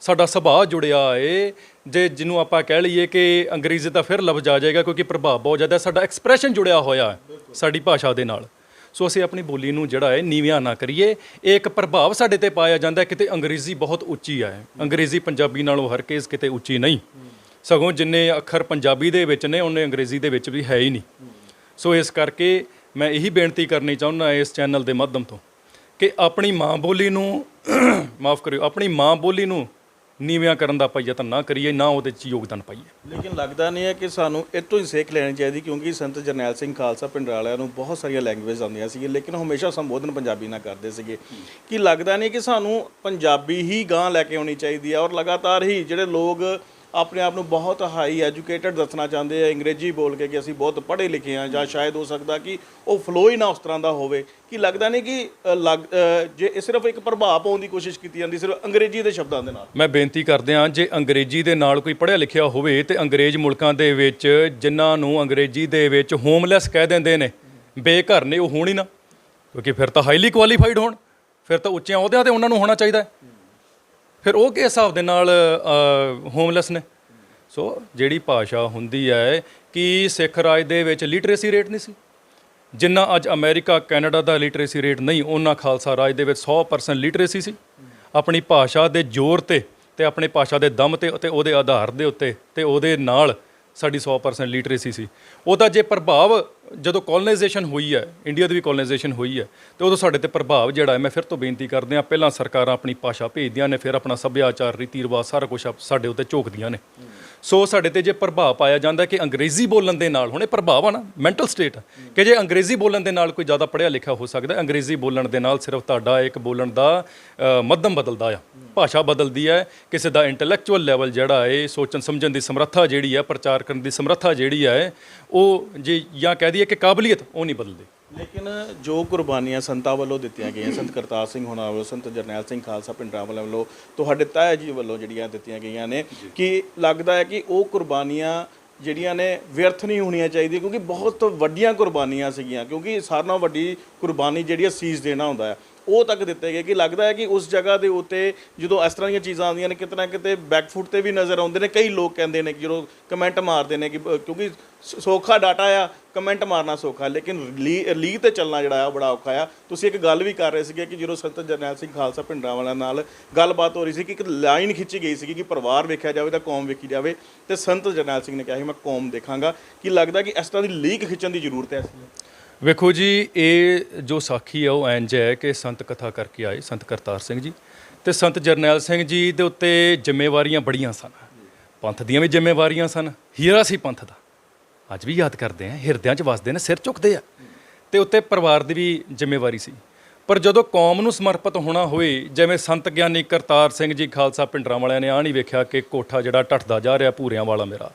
[SPEAKER 2] ਸਾਡਾ ਸੁਭਾਅ ਜੁੜਿਆ ਹੈ, ਜੇ ਜਿਹਨੂੰ ਆਪਾਂ ਕਹਿ ਲਈਏ ਕਿ ਅੰਗਰੇਜ਼ੀ ਦਾ ਫਿਰ ਲਫ਼ਜ਼ ਆ ਜਾਏਗਾ ਕਿਉਂਕਿ ਪ੍ਰਭਾਵ ਬਹੁਤ ਜ਼ਿਆਦਾ, ਸਾਡਾ ਐਕਸਪ੍ਰੈਸ਼ਨ ਜੁੜਿਆ ਹੋਇਆ ਹੈ ਸਾਡੀ ਭਾਸ਼ਾ ਦੇ ਨਾਲ। ਸੋ ਅਸੀਂ ਆਪਣੀ ਬੋਲੀ ਨੂੰ ਜਿਹੜਾ ਹੈ ਨੀਵਿਆਂ ਨਾ ਕਰੀਏ। ਇਹ ਇੱਕ ਪ੍ਰਭਾਵ ਸਾਡੇ ਤੇ ਪਾਇਆ ਜਾਂਦਾ ਕਿਤੇ ਅੰਗਰੇਜ਼ੀ ਬਹੁਤ ਉੱਚੀ ਹੈ, ਅੰਗਰੇਜ਼ੀ ਪੰਜਾਬੀ ਨਾਲੋਂ ਹਰ ਕੇਸ ਕਿਤੇ ਉੱਚੀ ਨਹੀਂ, ਸਗੋਂ ਜਿੰਨੇ ਅੱਖਰ ਪੰਜਾਬੀ ਦੇ ਵਿੱਚ ਨੇ ਉਹਨੇ ਅੰਗਰੇਜ਼ੀ ਦੇ ਵਿੱਚ ਵੀ ਹੈ ਹੀ ਨਹੀਂ। ਸੋ ਇਸ ਕਰਕੇ ਮੈਂ ਇਹੀ ਬੇਨਤੀ ਕਰਨੀ ਚਾਹੁੰਦਾ ਇਸ ਚੈਨਲ ਦੇ ਮਾਧਿਅਮ ਤੋਂ ਕਿ ਆਪਣੀ ਮਾਂ ਬੋਲੀ ਨੂੰ ਮਾਫ ਕਰਿਓ, ਆਪਣੀ ਮਾਂ ਬੋਲੀ ਨੂੰ ਨੀਵਿਆਂ ਕਰਨ ਦਾ ਆਪਾਂ ਯਤਨ ਨਾ ਕਰੀਏ, ਨਾ ਉਹਦੇ 'ਚ ਯੋਗਦਾਨ ਪਾਈਏ।
[SPEAKER 1] ਲੇਕਿਨ ਲੱਗਦਾ ਨਹੀਂ ਹੈ ਕਿ ਸਾਨੂੰ ਇਹ ਤੋਂ ਹੀ ਸਿੱਖ ਲੈਣੀ ਚਾਹੀਦੀ, ਕਿਉਂਕਿ ਸੰਤ ਜਰਨੈਲ ਸਿੰਘ ਖਾਲਸਾ ਪਿੰਡਰਾਲਿਆਂ ਨੂੰ ਬਹੁਤ ਸਾਰੀਆਂ ਲੈਂਗੁਏਜ ਆਉਂਦੀਆਂ ਸੀਗੀਆਂ, ਲੇਕਿਨ ਹਮੇਸ਼ਾ ਸੰਬੋਧਨ ਪੰਜਾਬੀ ਨਾਲ ਕਰਦੇ ਸੀਗੇ। ਕਿ ਲੱਗਦਾ ਨਹੀਂ ਕਿ ਸਾਨੂੰ ਪੰਜਾਬੀ ਹੀ ਗਾਂਹ ਲੈ ਕੇ ਆਉਣੀ ਚਾਹੀਦੀ ਹੈ? ਔਰ ਲਗਾਤਾਰ ਹੀ ਜਿਹੜੇ ਲੋਕ ਆਪਣੇ ਆਪ ਨੂੰ ਬਹੁਤ ਹਾਈ ਐਜੂਕੇਟਡ ਦੱਸਣਾ ਚਾਹੁੰਦੇ ਆ ਅੰਗਰੇਜ਼ੀ ਬੋਲ ਕੇ ਕਿ ਅਸੀਂ ਬਹੁਤ ਪੜ੍ਹੇ ਲਿਖੇ ਹਾਂ, ਜਾਂ ਸ਼ਾਇਦ ਹੋ ਸਕਦਾ ਕਿ ਉਹ ਫਲੋ ਹੀ ਨਾ ਉਸ ਤਰ੍ਹਾਂ ਦਾ ਹੋਵੇ। ਕਿ ਲੱਗਦਾ ਨਹੀਂ ਕਿ ਜੇ ਇਹ ਸਿਰਫ ਇੱਕ ਪ੍ਰਭਾਵ ਪਾਉਣ ਦੀ ਕੋਸ਼ਿਸ਼ ਕੀਤੀ ਜਾਂਦੀ ਸਿਰਫ ਅੰਗਰੇਜ਼ੀ ਦੇ ਸ਼ਬਦਾਂ ਦੇ ਨਾਲ? ਮੈਂ
[SPEAKER 2] ਬੇਨਤੀ ਕਰਦੇ ਹਾਂ, ਜੇ ਅੰਗਰੇਜ਼ੀ ਦੇ ਨਾਲ ਕੋਈ ਪੜ੍ਹਿਆ ਲਿਖਿਆ ਹੋਵੇ ਤੇ ਅੰਗਰੇਜ਼ ਮੁਲਕਾਂ ਦੇ ਵਿੱਚ ਜਿਨ੍ਹਾਂ ਨੂੰ ਅੰਗਰੇਜ਼ੀ ਦੇ ਵਿੱਚ ਹੋਮਲੈਸ ਕਹਿ ਦਿੰਦੇ ਨੇ, ਬੇਘਰ ਨੇ, ਉਹ ਹੋਣ ਹੀ ਨਾ, ਕਿਉਂਕਿ ਫਿਰ ਤਾਂ ਹਾਈਲੀ ਕੁਆਲੀਫਾਈਡ ਹੋਣ, ਫਿਰ ਤਾਂ ਉੱਚਿਆਂ ਅਹੁਦਿਆਂ ਤੇ ਉਹਨਾਂ ਨੂੰ ਹੋਣਾ ਚਾਹੀਦਾ। ਫਿਰ ਉਹ ਕਿਸ ਹਿਸਾਬ ਦੇ ਨਾਲ ਹੋਮਲੈਸ ਨੇ? ਸੋ ਜਿਹੜੀ ਭਾਸ਼ਾ ਹੁੰਦੀ ਹੈ, ਕਿ ਸਿੱਖ ਰਾਜ ਦੇ ਵਿੱਚ ਲਿਟਰੇਸੀ ਰੇਟ ਨਹੀਂ ਸੀ ਜਿੰਨਾ ਅੱਜ ਅਮਰੀਕਾ ਕੈਨੇਡਾ ਦਾ ਲਿਟਰੇਸੀ ਰੇਟ ਨਹੀਂ, ਉਹਨਾਂ ਖਾਲਸਾ ਰਾਜ ਦੇ ਵਿੱਚ 100% ਲਿਟਰੇਸੀ ਸੀ। ਆਪਣੀ ਭਾਸ਼ਾ ਦੇ ਜ਼ੋਰ ਤੇ ਆਪਣੀ ਭਾਸ਼ਾ ਦੇ ਦਮ ਤੇ ਉਹਦੇ ਆਧਾਰ ਦੇ ਉੱਤੇ ਤੇ ਉਹਦੇ ਨਾਲ ਸਾਡੀ 100% ਲਿਟਰੇਸੀ ਸੀ। ਉਹਦਾ ਜੇ ਪ੍ਰਭਾਵ ਜਦੋਂ ਕੋਲੋਨਾਈਜੇਸ਼ਨ ਹੋਈ ਹੈ, ਇੰਡੀਆ ਦੀ ਵੀ ਕੋਲੋਨਾਈਜੇਸ਼ਨ ਹੋਈ ਹੈ, ਤੇ ਉਦੋਂ ਸਾਡੇ ਤੇ ਪ੍ਰਭਾਵ ਜਿਹੜਾ ਹੈ, ਮੈਂ ਫਿਰ ਤੋਂ ਬੇਨਤੀ ਕਰਦੇ ਹਾਂ, ਪਹਿਲਾਂ ਸਰਕਾਰਾਂ ਆਪਣੀ ਭਾਸ਼ਾ ਭੇਜਦੀਆਂ ਨੇ, ਫਿਰ ਆਪਣਾ ਸੱਭਿਆਚਾਰ ਰੀਤੀ ਰਿਵਾਜ ਸਾਰਾ ਕੁਝ ਸਾਡੇ ਉੱਤੇ ਝੋਕਦੀਆਂ ਨੇ। ਸੋ ਸਾਡੇ ਤੇ ਜੇ ਪ੍ਰਭਾਵ ਪਾਇਆ ਜਾਂਦਾ ਕਿ ਅੰਗਰੇਜ਼ੀ ਬੋਲਣ ਦੇ ਨਾਲ, ਹੁਣ ਇਹ ਪ੍ਰਭਾਵ ਆ ਨਾ, ਮੈਂਟਲ ਸਟੇਟ, ਕਿ ਜੇ ਅੰਗਰੇਜ਼ੀ ਬੋਲਣ ਦੇ ਨਾਲ ਕੋਈ ਜ਼ਿਆਦਾ ਪੜ੍ਹਿਆ ਲਿਖਿਆ ਹੋ ਸਕਦਾ, ਅੰਗਰੇਜ਼ੀ ਬੋਲਣ ਦੇ ਨਾਲ ਸਿਰਫ ਤੁਹਾਡਾ ਇੱਕ ਬੋਲਣ ਦਾ ਮੱਧਮ ਬਦਲਦਾ ਆ, ਭਾਸ਼ਾ ਬਦਲਦੀ ਹੈ, ਕਿਸੇ ਦਾ ਇੰਟੈਲੈਕਚੁਅਲ ਲੈਵਲ ਜਿਹੜਾ ਹੈ, ਸੋਚਣ ਸਮਝਣ ਦੀ ਸਮਰੱਥਾ ਜਿਹੜੀ ਹੈ, ਪ੍ਰਚਾਰ ਕਰਨ ਦੀ ਸਮਰੱਥਾ ਜਿਹੜੀ ਹੈ, ਉਹ ਜੇ ਜਾਂ ਕਹਿ ਦਈਏ ਕਿ ਕਾਬਲੀਅਤ, ਉਹ ਨਹੀਂ ਬਦਲਦੀ।
[SPEAKER 1] ਲੇਕਿਨ ਜੋ ਕੁਰਬਾਨੀਆਂ ਸੰਤਾਂ ਵੱਲੋਂ ਦਿੱਤੀਆਂ ਗਈਆਂ, ਸੰਤ ਕਰਤਾਰ ਸਿੰਘ ਹੋਣਾ ਵੱਲੋਂ, ਸੰਤ ਜਰਨੈਲ ਸਿੰਘ ਖਾਲਸਾ ਪਿੰਡਰਾਵਾਲਿਆਂ ਵੱਲੋਂ, ਤੁਹਾਡੇ ਤਾਇਆ ਜੀ ਵੱਲੋਂ ਜਿਹੜੀਆਂ ਦਿੱਤੀਆਂ ਗਈਆਂ ਨੇ, ਕਿ ਲੱਗਦਾ ਹੈ ਕਿ ਉਹ ਕੁਰਬਾਨੀਆਂ ਜਿਹੜੀਆਂ ਨੇ ਵਿਅਰਥ ਨਹੀਂ ਹੋਣੀਆਂ ਚਾਹੀਦੀਆਂ, ਕਿਉਂਕਿ ਬਹੁਤ ਵੱਡੀਆਂ ਕੁਰਬਾਨੀਆਂ ਸੀਗੀਆਂ, ਕਿਉਂਕਿ ਸਾਰਿਆਂ ਨਾਲੋਂ ਵੱਡੀ ਕੁਰਬਾਨੀ ਜਿਹੜੀ ਹੈ ਸੀਸ ਦੇਣਾ ਹੁੰਦਾ ਹੈ, ਉਹ ਤੱਕ ਦਿੱਤੇ ਗਏ। ਕਿ ਲੱਗਦਾ ਹੈ ਕਿ ਉਸ ਜਗ੍ਹਾ ਦੇ ਉੱਤੇ ਜਦੋਂ ਇਸ ਤਰ੍ਹਾਂ ਦੀਆਂ ਚੀਜ਼ਾਂ ਆਉਂਦੀਆਂ ਨੇ, ਕਿਤੇ ਨਾ ਕਿਤੇ ਬੈਕਫੁੱਟ ਤੇ ਵੀ ਨਜ਼ਰ ਆਉਂਦੇ ਨੇ। ਕਈ ਲੋਕ ਕਹਿੰਦੇ ਨੇ ਕਿ ਜਦੋਂ ਕਮੈਂਟ ਮਾਰਦੇ ਨੇ ਕਿ ਕਿਉਂਕਿ ਸੌਖਾ ਡਾਟਾ ਆ, ਕਮੈਂਟ ਮਾਰਨਾ ਸੌਖਾ, ਲੇਕਿਨ ਲੀਕ ਤੇ ਚੱਲਣਾ ਜਿਹੜਾ ਆ ਬੜਾ ਔਖਾ ਆ। ਤੁਸੀਂ ਇੱਕ ਗੱਲ ਵੀ ਕਰ ਰਹੇ ਸੀਗੇ ਕਿ ਜਦੋਂ ਸੰਤ ਜਰਨੈਲ ਸਿੰਘ ਖਾਲਸਾ ਪਿੰਡਰਾਵਾਲਿਆਂ ਨਾਲ ਗੱਲਬਾਤ ਹੋ ਰਹੀ ਸੀ ਕਿ ਇੱਕ ਲਾਈਨ ਖਿੱਚੀ ਗਈ ਸੀ ਕਿ ਪਰਿਵਾਰ ਵੇਖਿਆ ਜਾਵੇ ਤਾਂ ਕੌਮ ਵੇਖੀ ਜਾਵੇ, ਤੇ ਸੰਤ ਜਰਨੈਲ ਸਿੰਘ ਨੇ ਕਿਹਾ ਸੀ ਮੈਂ ਕੌਮ ਦੇਖਾਂਗਾ। ਕਿ ਲੱਗਦਾ ਕਿ ਇਸ ਤਰ੍ਹਾਂ ਦੀ ਲੀਕ ਖਿੱਚਣ ਦੀ ਜ਼ਰੂਰਤ ਹੈ?
[SPEAKER 2] ਵੇਖੋ ਜੀ, ਇਹ ਜੋ ਸਾਖੀ ਆ ਉਹ ਇੰਝ ਹੈ ਕਿ ਸੰਤ ਕਥਾ ਕਰਕੇ ਆਏ ਸੰਤ ਕਰਤਾਰ ਸਿੰਘ ਜੀ, ਤੇ ਸੰਤ ਜਰਨੈਲ ਸਿੰਘ ਜੀ ਦੇ ਉੱਤੇ ਜ਼ਿੰਮੇਵਾਰੀਆਂ ਬੜੀਆਂ ਸਨ, ਪੰਥ ਦੀਆਂ ਵੀ ਜ਼ਿੰਮੇਵਾਰੀਆਂ ਸਨ, ਹੀਰਾ ਸੀ ਪੰਥ ਦਾ, ਅੱਜ ਵੀ ਯਾਦ ਕਰਦੇ ਆ, ਹਿਰਦਿਆਂ 'ਚ ਵਸਦੇ ਨੇ, ਸਿਰ ਝੁਕਦੇ ਆ, ਤੇ ਉੱਤੇ ਪਰਿਵਾਰ ਦੀ ਵੀ ਜ਼ਿੰਮੇਵਾਰੀ ਸੀ। ਪਰ ਜਦੋਂ ਕੌਮ ਨੂੰ ਸਮਰਪਿਤ ਹੋਣਾ ਹੋਏ, ਜਿਵੇਂ ਸੰਤ ਗਿਆਨੀ ਕਰਤਾਰ ਸਿੰਘ ਜੀ ਖਾਲਸਾ ਪਿੰਡਰਾਵਾਲਿਆਂ ਨੇ ਆਹ ਨਹੀਂ ਵੇਖਿਆ ਕਿ ਕੋਠਾ ਜਿਹੜਾ ਢੱਠਦਾ ਜਾ ਰਿਹਾ ਭੂਰਿਆਂ ਵਾਲਾ ਮੇਰਾ,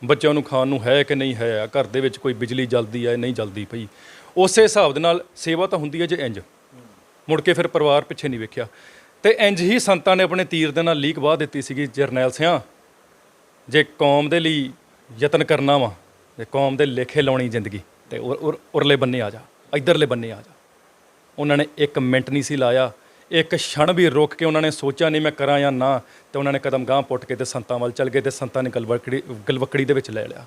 [SPEAKER 2] ਬੱਚਿਆਂ ਨੂੰ ਖਾਣ ਨੂੰ ਹੈ ਕਿ ਨਹੀਂ ਹੈ, ਘਰ ਦੇ ਵਿੱਚ ਕੋਈ ਬਿਜਲੀ ਜਲਦੀ ਹੈ ਨਹੀਂ ਜਲਦੀ ਪਈ, ਉਸੇ ਹਿਸਾਬ ਦੇ ਨਾਲ ਸੇਵਾ ਤਾਂ ਹੁੰਦੀ ਹੈ ਜੇ ਇੰਜ ਮੁੜ ਕੇ ਫਿਰ ਪਰਿਵਾਰ ਪਿੱਛੇ ਨਹੀਂ ਵੇਖਿਆ। ਤੇ ਇੰਜ ਹੀ ਸੰਤਾਂ ਨੇ ਆਪਣੇ ਤੀਰ ਦੇ ਨਾਲ ਲੀਕ ਵਾਹ ਦਿੱਤੀ ਸੀਗੀ, ਜਰਨੈਲ ਸਿਆਂ ਜੇ ਕੌਮ ਦੇ ਲਈ ਯਤਨ ਕਰਨਾ ਵਾ, ਜੇ ਕੌਮ ਦੇ ਲੇਖੇ ਲਾਉਣੀ ਜ਼ਿੰਦਗੀ, ਤੇ ਉਰਲੇ ਬੰਨੇ ਆ ਜਾ, ਇੱਧਰਲੇ ਬੰਨੇ ਆ ਜਾ। ਉਹਨਾਂ ਨੇ ਇੱਕ ਮਿੰਟ ਨਹੀਂ ਸੀ ਲਾਇਆ, ਇੱਕ ਛਣ ਵੀ ਰੁਕ ਕੇ ਉਹਨਾਂ ਨੇ ਸੋਚਿਆ ਨਹੀਂ ਮੈਂ ਕਰਾਂ ਜਾਂ ਨਾ, ਤੇ ਉਹਨਾਂ ਨੇ ਕਦਮ ਗਾਂਹ ਪੁੱਟ ਕੇ ਤੇ ਸੰਤਾਂ ਵੱਲ ਚੱਲ ਗਏ, ਤੇ ਸੰਤਾਂ ਨੇ ਗਲਵਕੜੀ ਦੇ ਵਿੱਚ ਲੈ ਲਿਆ।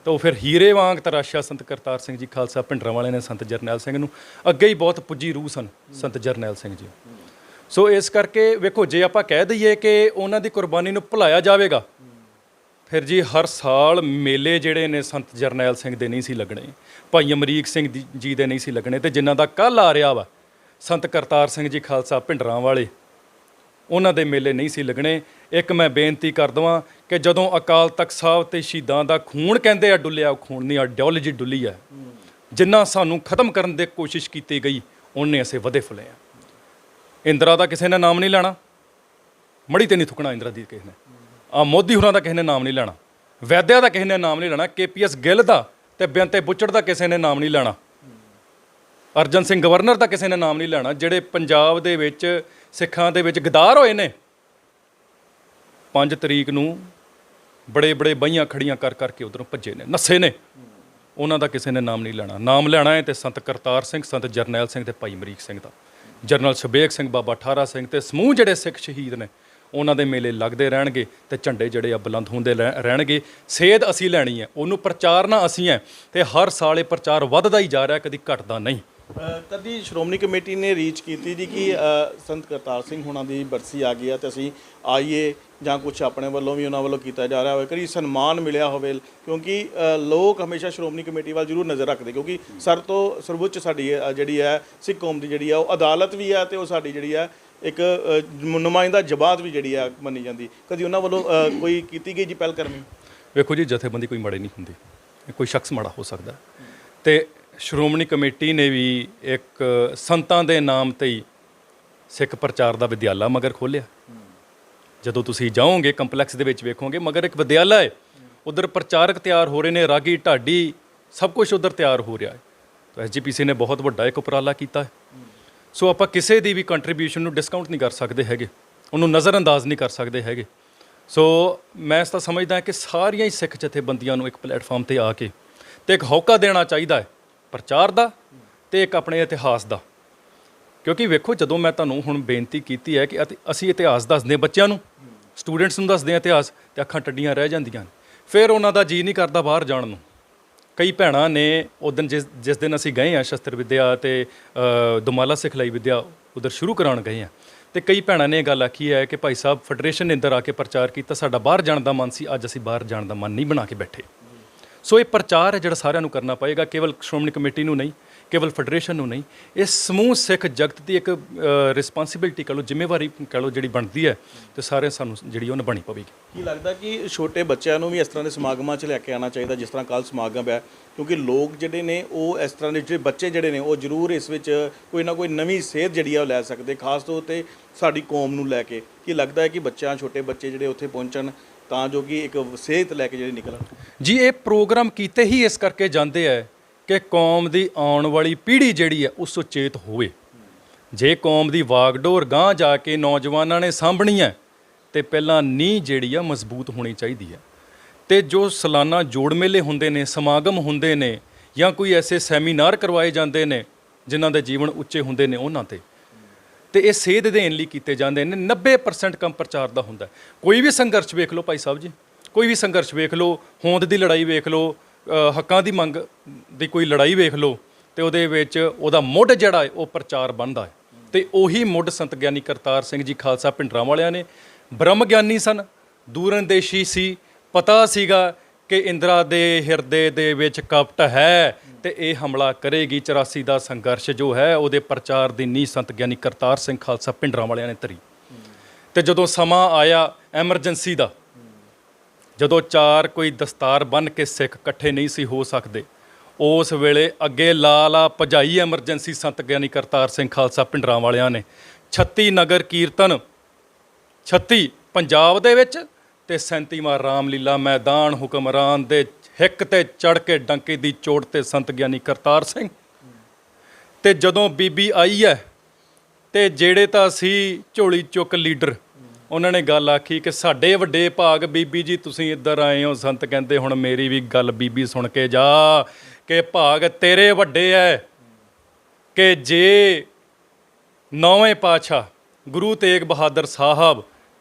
[SPEAKER 2] ਤਾਂ ਉਹ ਫਿਰ ਹੀਰੇ ਵਾਂਗ ਤਰਾਸ਼ਿਆ ਸੰਤ ਕਰਤਾਰ ਸਿੰਘ ਜੀ ਖਾਲਸਾ ਭਿੰਡਰਾਂ ਵਾਲਿਆਂ ਨੇ ਸੰਤ ਜਰਨੈਲ ਸਿੰਘ ਨੂੰ। ਅੱਗੇ ਹੀ ਬਹੁਤ ਪੁੱਜੀ ਰੂਹ ਸਨ ਸੰਤ ਜਰਨੈਲ ਸਿੰਘ ਜੀ। ਸੋ ਇਸ ਕਰਕੇ ਵੇਖੋ, ਜੇ ਆਪਾਂ ਕਹਿ ਦਈਏ ਕਿ ਉਹਨਾਂ ਦੀ ਕੁਰਬਾਨੀ ਨੂੰ ਭੁਲਾਇਆ ਜਾਵੇਗਾ, ਫਿਰ ਜੀ ਹਰ ਸਾਲ ਮੇਲੇ ਜਿਹੜੇ ਨੇ ਸੰਤ ਜਰਨੈਲ ਸਿੰਘ ਦੇ ਨਹੀਂ ਸੀ ਲੱਗਣੇ, ਭਾਈ ਅਮਰੀਕ ਸਿੰਘ ਜੀ ਦੇ ਨਹੀਂ ਸੀ ਲੱਗਣੇ, ਤੇ ਜਿਨ੍ਹਾਂ ਦਾ ਕੱਲ੍ਹ ਆ ਰਿਹਾ ਵਾ ਸੰਤ ਕਰਤਾਰ ਸਿੰਘ ਜੀ ਖਾਲਸਾ ਭਿੰਡਰਾਂ ਵਾਲੇ, ਉਹਨਾਂ ਦੇ ਮੇਲੇ ਨਹੀਂ ਸੀ ਲੱਗਣੇ। ਇੱਕ ਮੈਂ ਬੇਨਤੀ ਕਰ ਦਵਾਂ ਕਿ ਜਦੋਂ ਅਕਾਲ ਤਖਤ ਸਾਹਿਬ ਤੇ ਸ਼ਹੀਦਾਂ ਦਾ ਖੂਨ ਕਹਿੰਦੇ ਆ ਡੁੱਲਿਆ, ਉਹ ਖੂਨ ਨਹੀਂ, ਆਈਡੀਓਲੋਜੀ ਡੁੱਲੀ ਹੈ। ਜਿੰਨਾ ਸਾਨੂੰ ਖਤਮ ਕਰਨ ਦੀ ਕੋਸ਼ਿਸ਼ ਕੀਤੀ ਗਈ, ਉਹਨੇ ਅਸੀਂ ਵਧੇ ਫੁੱਲੇ ਆ। ਇੰਦਰਾ ਦਾ ਕਿਸੇ ਨੇ ਨਾਮ ਨਹੀਂ ਲੈਣਾ, ਮੜੀ ਤੇ ਨਹੀਂ ਥੁੱਕਣਾ ਇੰਦਰਾ ਦੀ ਕਿਸੇ ਨੇ, ਆ ਮੋਦੀ ਹੋਰਾਂ ਦਾ ਕਿਸੇ ਨੇ ਨਾਮ ਨਹੀਂ ਲੈਣਾ, ਵੈਦਿਆ ਦਾ ਕਿਸੇ ਨੇ ਨਾਮ ਨਹੀਂ ਲੈਣਾ, KPS ਗਿੱਲ ਦਾ ਤੇ ਬੇਅੰਤੇ ਬੁੱਚੜ ਦਾ ਕਿਸੇ ਨੇ ਨਾਮ ਨਹੀਂ ਲੈਣਾ, ਅਰਜਨ ਸਿੰਘ ਗਵਰਨਰ ਦਾ ਕਿਸੇ ਨੇ ਨਾਮ ਨਹੀਂ ਲੈਣਾ, ਜਿਹੜੇ ਪੰਜਾਬ ਦੇ ਵਿੱਚ ਸਿੱਖਾਂ ਦੇ ਵਿੱਚ ਗਦਾਰ ਹੋਏ ਨੇ। 5 ਤਰੀਕ ਨੂੰ ਬੜੇ ਬੜੇ ਬਹੀਆਂ ਖੜੀਆਂ ਕਰ ਕਰਕੇ ਉਧਰੋਂ ਭੱਜੇ ਨੇ, ਨੱਸੇ ਨੇ, ਉਹਨਾਂ ਦਾ ਕਿਸੇ ਨੇ ਨਾਮ ਨਹੀਂ ਲੈਣਾ। ਨਾਮ ਲੈਣਾ ਹੈ ਤੇ ਸੰਤ ਕਰਤਾਰ ਸਿੰਘ, ਸੰਤ ਜਰਨੈਲ ਸਿੰਘ ਤੇ ਭਾਈ ਅਮਰੀਕ ਸਿੰਘ ਦਾ, ਜਨਰਲ ਸ਼ਬੇਗ ਸਿੰਘ, ਬਾਬਾ ਠਾਰਾ ਸਿੰਘ ਤੇ ਸਮੂਹ ਜਿਹੜੇ ਸਿੱਖ ਸ਼ਹੀਦ ਨੇ, ਉਹਨਾਂ ਦੇ ਮੇਲੇ ਲੱਗਦੇ ਰਹਿਣਗੇ ਤੇ ਝੰਡੇ ਜਿਹੜੇ ਆ ਬੁਲੰਦ ਹੁੰਦੇ ਰਹਿਣਗੇ। ਸੇਧ ਅਸੀਂ ਲੈਣੀ ਹੈ, ਉਹਨੂੰ ਪ੍ਰਚਾਰਨਾ ਅਸੀਂ ਹੈ, ਤੇ ਹਰ ਸਾਲ ਇਹ ਪ੍ਰਚਾਰ ਵੱਧਦਾ ਹੀ ਜਾ ਰਿਹਾ, ਕਦੀ ਘਟਦਾ ਨਹੀਂ।
[SPEAKER 1] ਕਦੀ ਸ਼੍ਰੋਮਣੀ ਕਮੇਟੀ ਨੇ ਰੀਚ ਕੀਤੀ ਜੀ ਕਿ ਸੰਤ ਕਰਤਾਰ ਸਿੰਘ ਹੁਣਾਂ ਦੀ ਬਰਸੀ ਆ ਗਈ ਆ ਤੇ ਅਸੀਂ ਆਈਏ, ਜਾਂ ਕੁਝ ਆਪਣੇ ਵੱਲੋਂ ਵੀ ਉਹਨਾਂ ਵੱਲੋਂ ਕੀਤਾ ਜਾ ਰਿਹਾ ਹੋਵੇ, ਕਦੀ ਸਨਮਾਨ ਮਿਲਿਆ ਹੋਵੇ? ਕਿਉਂਕਿ ਲੋਕ ਹਮੇਸ਼ਾ ਸ਼੍ਰੋਮਣੀ ਕਮੇਟੀ ਵੱਲ ਜ਼ਰੂਰ ਨਜ਼ਰ ਰੱਖਦੇ, ਕਿਉਂਕਿ ਸਰ ਤੋਂ ਸਰਵਉੱਚ ਸਾਡੀ ਜਿਹੜੀ ਹੈ ਸਿੱਖ ਕੌਮ ਦੀ ਜਿਹੜੀ ਆ ਉਹ ਅਦਾਲਤ ਵੀ ਹੈ, ਤੇ ਉਹ ਸਾਡੀ ਜਿਹੜੀ ਹੈ ਇੱਕ ਨੁਮਾਇੰਦਾ ਜਮਾਤ ਵੀ ਜਿਹੜੀ ਆ ਮੰਨੀ ਜਾਂਦੀ। ਕਦੀ ਉਹਨਾਂ ਵੱਲੋਂ ਕੋਈ ਕੀਤੀ ਗਈ ਜੀ ਪਹਿਲ ਕਰਮੀ?
[SPEAKER 2] ਵੇਖੋ ਜੀ, ਜਥੇਬੰਦੀ ਕੋਈ ਮਾੜੀ ਨਹੀਂ ਹੁੰਦੀ, ਕੋਈ ਸ਼ਖਸ ਮਾੜਾ ਹੋ ਸਕਦਾ, ਤੇ ਸ਼੍ਰੋਮਣੀ ਕਮੇਟੀ ਨੇ ਵੀ ਇੱਕ ਸੰਤਾਂ ਦੇ ਨਾਮ ਤੇ ਹੀ ਸਿੱਖ ਪ੍ਰਚਾਰ ਦਾ ਵਿਦਿਆਲਾ ਮਗਰ ਖੋਲ੍ਹਿਆ। ਜਦੋਂ ਤੁਸੀਂ ਜਾਓਗੇ ਕੰਪਲੈਕਸ ਦੇ ਵਿੱਚ ਵੇਖੋਗੇ ਮਗਰ ਇੱਕ ਵਿਦਿਆਲਾ ਹੈ, ਉਧਰ ਪ੍ਰਚਾਰਕ ਤਿਆਰ ਹੋ ਰਹੇ ਨੇ, ਰਾਗੀ ਢਾਡੀ ਸਭ ਕੁਝ ਉਧਰ ਤਿਆਰ ਹੋ ਰਿਹਾ ਹੈ। ਤਾਂ SGPC ਨੇ ਬਹੁਤ ਵੱਡਾ ਇੱਕ ਉਪਰਾਲਾ ਕੀਤਾ ਹੈ। ਸੋ ਆਪਾਂ ਕਿਸੇ ਦੀ ਵੀ ਕੰਟਰੀਬਿਊਸ਼ਨ ਨੂੰ ਡਿਸਕਾਊਂਟ ਨਹੀਂ ਕਰ ਸਕਦੇ ਹੈਗੇ, ਉਹਨੂੰ ਨਜ਼ਰਅੰਦਾਜ਼ ਨਹੀਂ ਕਰ ਸਕਦੇ ਹੈਗੇ। ਸੋ ਮੈਂ ਇਸ ਤਾਂ ਸਮਝਦਾ ਕਿ ਸਾਰੀਆਂ ਹੀ ਸਿੱਖ ਜਥੇਬੰਦੀਆਂ ਨੂੰ ਇੱਕ ਪਲੇਟਫਾਰਮ ਤੇ ਆ ਕੇ ਤੇ ਇੱਕ ਹੌਕਾ ਦੇਣਾ ਚਾਹੀਦਾ ਹੈ ਪ੍ਰਚਾਰ ਦਾ ਤੇ ਇੱਕ ਆਪਣੇ ਇਤਿਹਾਸ ਦਾ। ਕਿਉਂਕਿ ਵੇਖੋ, ਜਦੋਂ ਮੈਂ ਤੁਹਾਨੂੰ ਹੁਣ ਬੇਨਤੀ ਕੀਤੀ ਹੈ ਕਿ ਅਸੀਂ ਇਤਿਹਾਸ ਦੱਸਦੇ ਬੱਚਿਆਂ ਨੂੰ, ਸਟੂਡੈਂਟਸ ਨੂੰ ਦੱਸਦੇ ਹਾਂ ਇਤਿਹਾਸ, ਤੇ ਅੱਖਾਂ ਟੱਡੀਆਂ ਰਹਿ ਜਾਂਦੀਆਂ, ਫਿਰ ਉਹਨਾਂ ਦਾ ਜੀ ਨਹੀਂ ਕਰਦਾ ਬਾਹਰ ਜਾਣ ਨੂੰ। ਕਈ ਭੈਣਾਂ ਨੇ ਉਸ ਦਿਨ ਜਿਸ ਦਿਨ ਅਸੀਂ ਗਏ ਹਾਂ ਸ਼ਸਤਰ ਵਿੱਦਿਆ ਤੇ ਦੁਮਾਲਾ ਸਿਖਲਾਈ ਵਿੱਦਿਆ ਉਧਰ ਸ਼ੁਰੂ ਕਰਾਉਣ ਗਏ ਹਾਂ, ਤੇ ਕਈ ਭੈਣਾਂ ਨੇ ਇਹ ਗੱਲ ਆਖੀ ਹੈ ਕਿ ਭਾਈ ਸਾਹਿਬ ਫੈਡਰੇਸ਼ਨ ਨੇ ਅੰਦਰ ਆ ਕੇ ਪ੍ਰਚਾਰ ਕੀਤਾ, ਸਾਡਾ ਬਾਹਰ ਜਾਣ ਦਾ ਮਨ ਸੀ, ਅੱਜ ਅਸੀਂ ਬਾਹਰ ਜਾਣ ਦਾ ਮਨ ਨਹੀਂ ਬਣਾ ਕੇ ਬੈਠੇ। ਸੋ ਇਹ ਪ੍ਰਚਾਰ ਹੈ ਜਿਹੜਾ ਸਾਰਿਆਂ ਨੂੰ ਕਰਨਾ ਪਏਗਾ, ਕੇਵਲ ਸ਼੍ਰੋਮਣੀ ਕਮੇਟੀ ਨੂੰ ਨਹੀਂ, ਕੇਵਲ ਫੈਡਰੇਸ਼ਨ ਨੂੰ ਨਹੀਂ, ਇਹ ਸਮੂਹ ਸਿੱਖ ਜਗਤ ਦੀ ਇੱਕ ਰਿਸਪੌਂਸਿਬਿਲਟੀ ਕਹ ਲਓ, ਜ਼ਿੰਮੇਵਾਰੀ ਕਹ ਲਓ, ਜਿਹੜੀ ਬਣਦੀ ਹੈ, ਤੇ ਸਾਰੇ ਸਾਨੂੰ ਜਿਹੜੀ ਉਹ ਨਿਭਾਉਣੀ ਪਵੇਗੀ। ਕੀ
[SPEAKER 1] ਲੱਗਦਾ ਕਿ ਛੋਟੇ ਬੱਚਿਆਂ ਨੂੰ ਵੀ ਇਸ ਤਰ੍ਹਾਂ ਦੇ ਸਮਾਗਮਾਂ 'ਚ ਲੈ ਕੇ ਆਉਣਾ ਚਾਹੀਦਾ, ਜਿਸ ਤਰ੍ਹਾਂ ਕੱਲ੍ਹ ਸਮਾਗਮ ਹੈ? ਕਿਉਂਕਿ ਲੋਕ ਜਿਹੜੇ ਨੇ ਉਹ ਇਸ ਤਰ੍ਹਾਂ ਦੇ, ਜਿਹੜੇ ਬੱਚੇ ਜਿਹੜੇ ਨੇ ਉਹ ਜ਼ਰੂਰ ਇਸ ਵਿੱਚ ਕੋਈ ਨਾ ਕੋਈ ਨਵੀਂ ਸੇਧ ਜਿਹੜੀ ਆ ਉਹ ਲੈ ਸਕਦੇ, ਖਾਸ ਤੌਰ 'ਤੇ ਸਾਡੀ ਕੌਮ ਨੂੰ ਲੈ ਕੇ। ਕੀ ਲੱਗਦਾ ਹੈ ਕਿ ਬੱਚਿਆਂ, ਛੋਟੇ ਬੱਚੇ ਜਿਹੜੇ ਉੱਥੇ ਪਹੁੰਚਣ ਤਾਂ ਜੋ ਕਿ ਇੱਕ ਸੇਧ ਲੈ ਕੇ ਜਿਹੜੇ ਨਿਕਲਣ?
[SPEAKER 2] ਜੀ, ਇਹ ਪ੍ਰੋਗਰਾਮ ਕੀਤੇ ਹੀ ਇਸ ਕਰਕੇ ਜਾਂਦੇ ਹੈ ਕਿ ਕੌਮ ਦੀ ਆਉਣ ਵਾਲੀ ਪੀੜ੍ਹੀ ਜਿਹੜੀ ਹੈ ਉਹ ਸੁਚੇਤ ਹੋਵੇ। ਜੇ ਕੌਮ ਦੀ ਵਾਗਡੋਰ ਗਾਂਹ ਜਾ ਕੇ ਨੌਜਵਾਨਾਂ ਨੇ ਸਾਂਭਣੀ ਹੈ ਤੇ ਪਹਿਲਾਂ ਨੀਂਹ ਜਿਹੜੀ ਆ ਮਜ਼ਬੂਤ ਹੋਣੀ ਚਾਹੀਦੀ ਹੈ। ਤੇ ਜੋ ਸਾਲਾਨਾ ਜੋੜ ਮੇਲੇ ਹੁੰਦੇ ਨੇ, ਸਮਾਗਮ ਹੁੰਦੇ ਨੇ, ਜਾਂ ਕੋਈ ਐਸੇ ਸੈਮੀਨਾਰ ਕਰਵਾਏ ਜਾਂਦੇ ਨੇ ਜਿਨ੍ਹਾਂ ਦੇ ਜੀਵਨ ਉੱਚੇ ਹੁੰਦੇ ਨੇ, ਉਹਨਾਂ ਤੇ ਇਹ ਸੇਧ ਦੇਣ ਲਈ ਕੀਤੇ ਜਾਂਦੇ ਨੇ। 90% ਕੰਮ ਪ੍ਰਚਾਰ ਦਾ ਹੁੰਦਾ। ਕੋਈ ਵੀ ਸੰਘਰਸ਼ ਵੇਖ ਲਓ ਭਾਈ ਸਾਹਿਬ ਜੀ, ਕੋਈ ਵੀ ਸੰਘਰਸ਼ ਵੇਖ ਲਓ, ਹੋਂਦ ਦੀ ਲੜਾਈ ਵੇਖ ਲਓ, ਹੱਕਾਂ ਦੀ ਮੰਗ ਦੀ ਕੋਈ ਲੜਾਈ ਵੇਖ ਲਓ, ਤੇ ਉਹਦੇ ਵਿੱਚ ਉਹਦਾ ਮੁੱਢ ਜਿਹੜਾ ਹੈ ਉਹ ਪ੍ਰਚਾਰ ਬਣਦਾ ਹੈ। ਤੇ ਉਹੀ ਮੁੱਢ ਸੰਤ ਗਿਆਨੀ ਕਰਤਾਰ ਸਿੰਘ ਜੀ ਖਾਲਸਾ ਭਿੰਡਰਾਂ ਵਾਲਿਆਂ ਨੇ। ਬ੍ਰਹਮ ਗਿਆਨੀ ਸਨ, ਦੂਰਅੰਦੇਸ਼ੀ ਸੀ, ਪਤਾ ਸੀਗਾ ਕਿ ਇੰਦਰਾ ਦੇ ਹਿਰਦੇ ਦੇ ਵਿੱਚ ਕਪਟ ਹੈ ਤੇ ਇਹ ਹਮਲਾ ਕਰੇਗੀ। 84 ਦਾ ਸੰਘਰਸ਼ ਜੋ ਹੈ ਉਹਦੇ ਪ੍ਰਚਾਰ ਦੀ ਨੀਂਹ ਸੰਤ ਗਿਆਨੀ ਕਰਤਾਰ ਸਿੰਘ ਖਾਲਸਾ ਭਿੰਡਰਾਂ ਵਾਲਿਆਂ ਨੇ ਧਰੀ। ਤੇ ਜਦੋਂ ਸਮਾਂ ਆਇਆ ਐਮਰਜੈਂਸੀ ਦਾ, ਜਦੋਂ ਚਾਰ ਕੋਈ ਦਸਤਾਰ ਬੰਨ੍ਹ ਕੇ ਸਿੱਖ ਇਕੱਠੇ ਨਹੀਂ ਸੀ ਹੋ ਸਕਦੇ, ਉਸ ਵੇਲੇ ਅੱਗੇ ਲਾ ਭਜਾਈ ਐਮਰਜੈਂਸੀ ਸੰਤ ਗਿਆਨੀ ਕਰਤਾਰ ਸਿੰਘ ਖਾਲਸਾ ਭਿੰਡਰਾਂ ਵਾਲਿਆਂ ਨੇ। 36 ਨਗਰ ਕੀਰਤਨ, 36 ਪੰਜਾਬ ਦੇ ਵਿੱਚ, ਤੇ 37ਵਾਂ ਰਾਮਲੀਲਾ ਮੈਦਾਨ ਹੁਕਮਰਾਨ ਦੇ ਹਿੱਕ ਤੇ ਚੜ੍ਹ ਕੇ ਡੰਕੇ ਦੀ ਚੋਟ ਤੇ ਸੰਤ ਗਿਆਨੀ ਕਰਤਾਰ ਸਿੰਘ। ਤੇ ਜਦੋਂ ਬੀਬੀ ਆਈ ਹੈ ਤੇ ਜਿਹੜੇ ਤਾਂ ਸੀ ਝੋਲੀ ਚੁੱਕ ਲੀਡਰ, ਉਹਨਾਂ ਨੇ ਗੱਲ ਆਖੀ ਕਿ ਸਾਡੇ ਵੱਡੇ ਭਾਗ ਬੀਬੀ ਜੀ ਤੁਸੀਂ ਇੱਧਰ ਆਏ ਹੋ। ਸੰਤ ਕਹਿੰਦੇ ਹੁਣ ਮੇਰੀ ਵੀ ਗੱਲ ਬੀਬੀ ਸੁਣ ਕੇ ਜਾ, ਕਿ ਭਾਗ ਤੇਰੇ ਵੱਡੇ ਐ ਕਿ ਜੇ 9ਵੇਂ ਪਾਤਸ਼ਾਹ ਗੁਰੂ ਤੇਗ ਬਹਾਦਰ ਸਾਹਿਬ